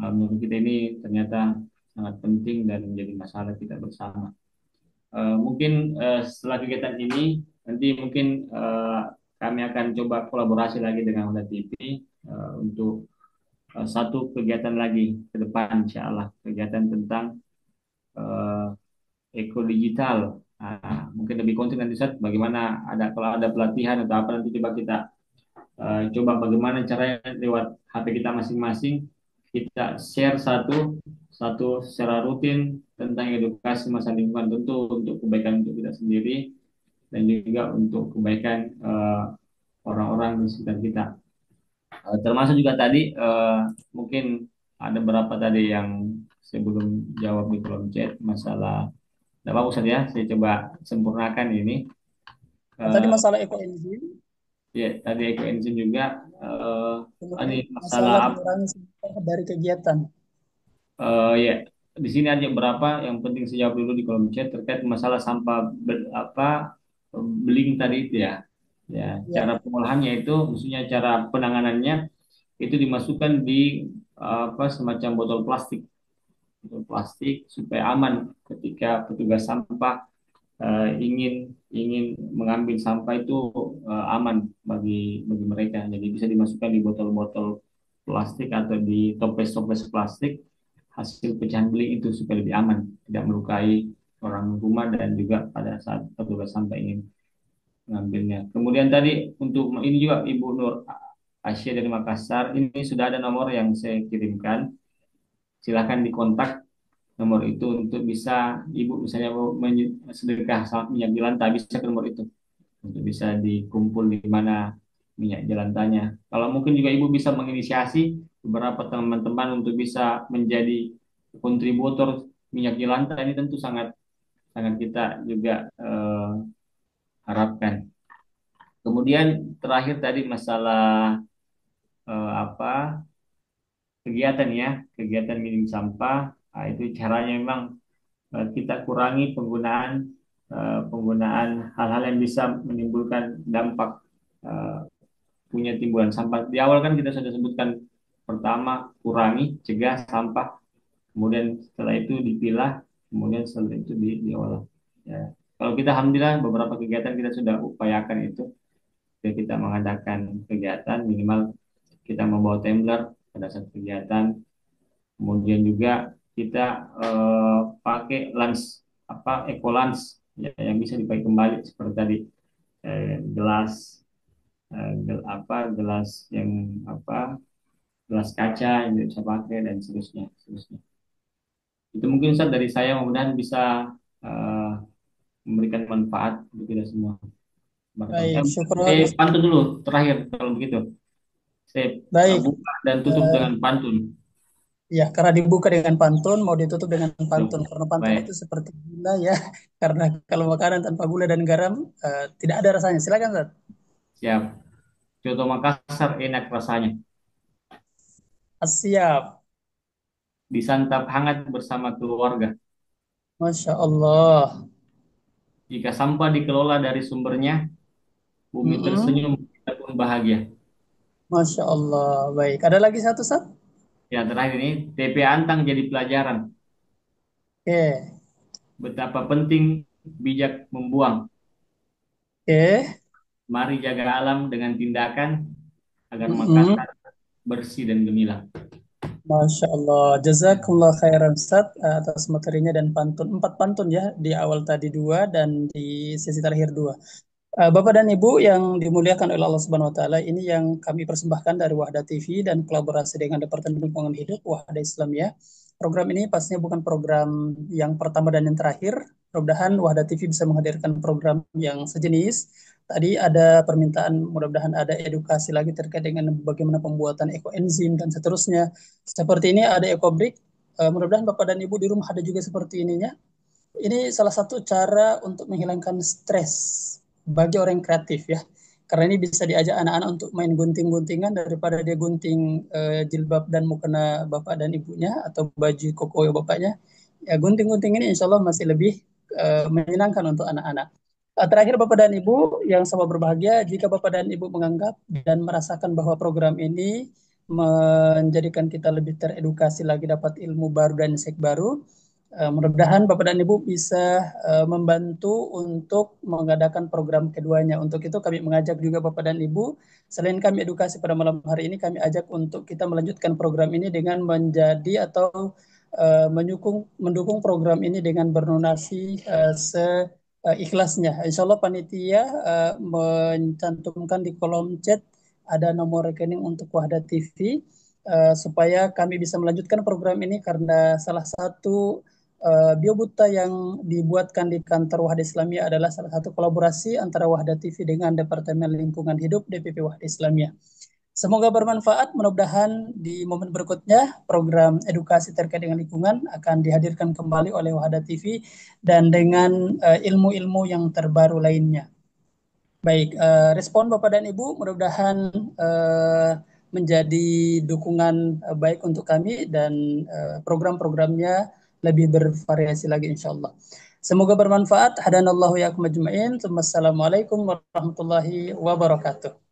Speaker 2: menurut kita ini ternyata sangat penting dan menjadi masalah kita bersama. Mungkin setelah kegiatan ini nanti mungkin kami akan coba kolaborasi lagi dengan Honda TV untuk satu kegiatan lagi ke depan, insya Allah kegiatan tentang uh, eko digital. Mungkin lebih konten nanti saat bagaimana, ada kalau ada pelatihan atau apa, nanti coba kita coba bagaimana caranya lewat HP kita masing-masing kita share satu satu secara rutin tentang edukasi masalah lingkungan, tentu untuk kebaikan untuk kita sendiri dan juga untuk kebaikan orang-orang di sekitar kita. Termasuk juga tadi mungkin ada beberapa tadi yang saya belum jawab di kolom chat masalah. Tidak bagus ya, saya coba sempurnakan ini.
Speaker 1: Tadi
Speaker 2: Eh,
Speaker 1: masalah ekoenzim,
Speaker 2: ya tadi ekoenzim juga. Ini
Speaker 1: kemudian
Speaker 2: masalah
Speaker 1: masalah
Speaker 2: apa?
Speaker 1: mengurangi sampah dari kegiatan.
Speaker 2: Ya, di sini ada berapa yang penting saya jawab dulu di kolom chat terkait masalah sampah beling tadi itu ya. Ya, cara
Speaker 1: Ya,
Speaker 2: pengolahannya itu, maksudnya cara penanganannya itu dimasukkan di semacam botol plastik supaya aman ketika petugas sampah ingin ingin mengambil sampah itu aman bagi mereka. Jadi bisa dimasukkan di botol-botol plastik atau di toples-toples plastik hasil pecahan beling itu supaya lebih aman, tidak melukai orang rumah dan juga pada saat petugas sampah ingin mengambilnya. Kemudian tadi untuk ini juga Ibu Nur Asia dari Makassar, ini sudah ada nomor yang saya kirimkan. Silakan dikontak nomor itu untuk bisa Ibu misalnya mau sedekah sama minyak jelantah, bisa ke nomor itu untuk bisa dikumpul di mana minyak jelantahnya. Kalau mungkin juga Ibu bisa menginisiasi beberapa teman-teman untuk bisa menjadi kontributor minyak jelantah, ini tentu sangat sangat kita juga harapkan. Kemudian terakhir tadi masalah apa kegiatan ya, kegiatan minim sampah. Nah, itu caranya memang kita kurangi penggunaan hal-hal yang bisa menimbulkan dampak eh, punya timbulan sampah. Di awal kan kita sudah sebutkan, pertama kurangi, cegah sampah, kemudian setelah itu dipilah, kemudian setelah itu diolah. Ya. Kalau kita alhamdulillah beberapa kegiatan kita sudah upayakan itu. Kita mengadakan kegiatan minimal kita membawa tumbler pada saat kegiatan, kemudian juga kita pakai lens eco lens ya, yang bisa dipakai kembali seperti tadi gelas gelas yang apa gelas kaca yang tidak bisa pakai dan seterusnya, seterusnya. Itu mungkin Ustaz dari saya, mudah-mudahan bisa eh, memberikan manfaat untuk kita semua. Barakallahu.
Speaker 1: Baik,
Speaker 2: Saya
Speaker 1: syukron.
Speaker 2: pantun dulu terakhir kalau begitu. Saya
Speaker 1: Baik,
Speaker 2: buka dan tutup
Speaker 1: eh,
Speaker 2: dengan pantun.
Speaker 1: ya, karena dibuka dengan pantun, mau ditutup dengan pantun.
Speaker 2: Tuh.
Speaker 1: Karena pantun itu
Speaker 2: Baik,
Speaker 1: seperti gula ya. Karena kalau makanan tanpa gula dan garam, tidak ada rasanya. Silakan, Zat.
Speaker 2: siap. Coto Makassar enak rasanya.
Speaker 1: Siap.
Speaker 2: Disantap hangat bersama keluarga.
Speaker 1: Masya Allah.
Speaker 2: Jika sampah dikelola dari sumbernya, bumi
Speaker 1: Mm-mm.
Speaker 2: tersenyum, kita pun bahagia.
Speaker 1: Masya Allah. Baik. Ada lagi satu, Zat?
Speaker 2: Ya, terakhir ini, TP Antang jadi pelajaran.
Speaker 1: Oke.
Speaker 2: Betapa penting bijak membuang.
Speaker 1: Oke.
Speaker 2: Mari jaga alam dengan tindakan agar
Speaker 1: Mm-mm.
Speaker 2: Makassar bersih dan gemilang.
Speaker 1: Masya Allah. Jazakumullah khairan, Ustaz, atas materinya dan pantun. Empat pantun ya. Di awal tadi dua dan di sesi terakhir dua. Bapak dan Ibu yang dimuliakan oleh Allah Subhanahu wa taala, ini yang kami persembahkan dari Wahda TV dan kolaborasi dengan Departemen Lingkungan Hidup Wahda Islamiyah. Program ini pastinya bukan program yang pertama dan yang terakhir. Mudah-mudahan Wahda TV bisa menghadirkan program yang sejenis. Tadi ada permintaan, mudah-mudahan ada edukasi lagi terkait dengan bagaimana pembuatan ekoenzim dan seterusnya. Seperti ini ada ekobrik. Mudah-mudahan Bapak dan Ibu di rumah ada juga seperti ininya. Ini salah satu cara untuk menghilangkan stres bagi orang yang kreatif ya. Karena ini bisa diajak anak-anak untuk main gunting-guntingan daripada dia gunting jilbab dan mukena bapak dan ibunya atau baju koko bapaknya. Ya gunting-gunting ini insya Allah masih lebih menyenangkan untuk anak-anak. Terakhir Bapak dan Ibu yang sama berbahagia, jika Bapak dan Ibu menganggap dan merasakan bahwa program ini menjadikan kita lebih teredukasi lagi, dapat ilmu baru dan insight baru, mudah-mudahan Bapak dan Ibu bisa membantu untuk mengadakan program keduanya. Untuk itu kami mengajak juga Bapak dan Ibu, selain kami edukasi pada malam hari ini, kami ajak untuk kita melanjutkan program ini dengan menjadi atau mendukung program ini dengan berdonasi seikhlasnya. Insya Allah panitia mencantumkan di kolom chat ada nomor rekening untuk Wahda TV supaya kami bisa melanjutkan program ini karena salah satu biobuta yang dibuatkan di kantor Wahda Islamiyah adalah salah satu kolaborasi antara Wahda TV dengan Departemen Lingkungan Hidup DPP Wahda Islamiyah. Semoga bermanfaat. Mudah-mudahan di momen berikutnya program edukasi terkait dengan lingkungan akan dihadirkan kembali oleh Wahda TV dan dengan ilmu-ilmu yang terbaru lainnya. Baik, respon Bapak dan Ibu mudah-mudahan menjadi dukungan baik untuk kami dan program-programnya lebih bervariasi lagi insya Allah. Semoga bermanfaat. Hadanallahu ya ajma'in. Wassalamualaikum warahmatullahi wabarakatuh.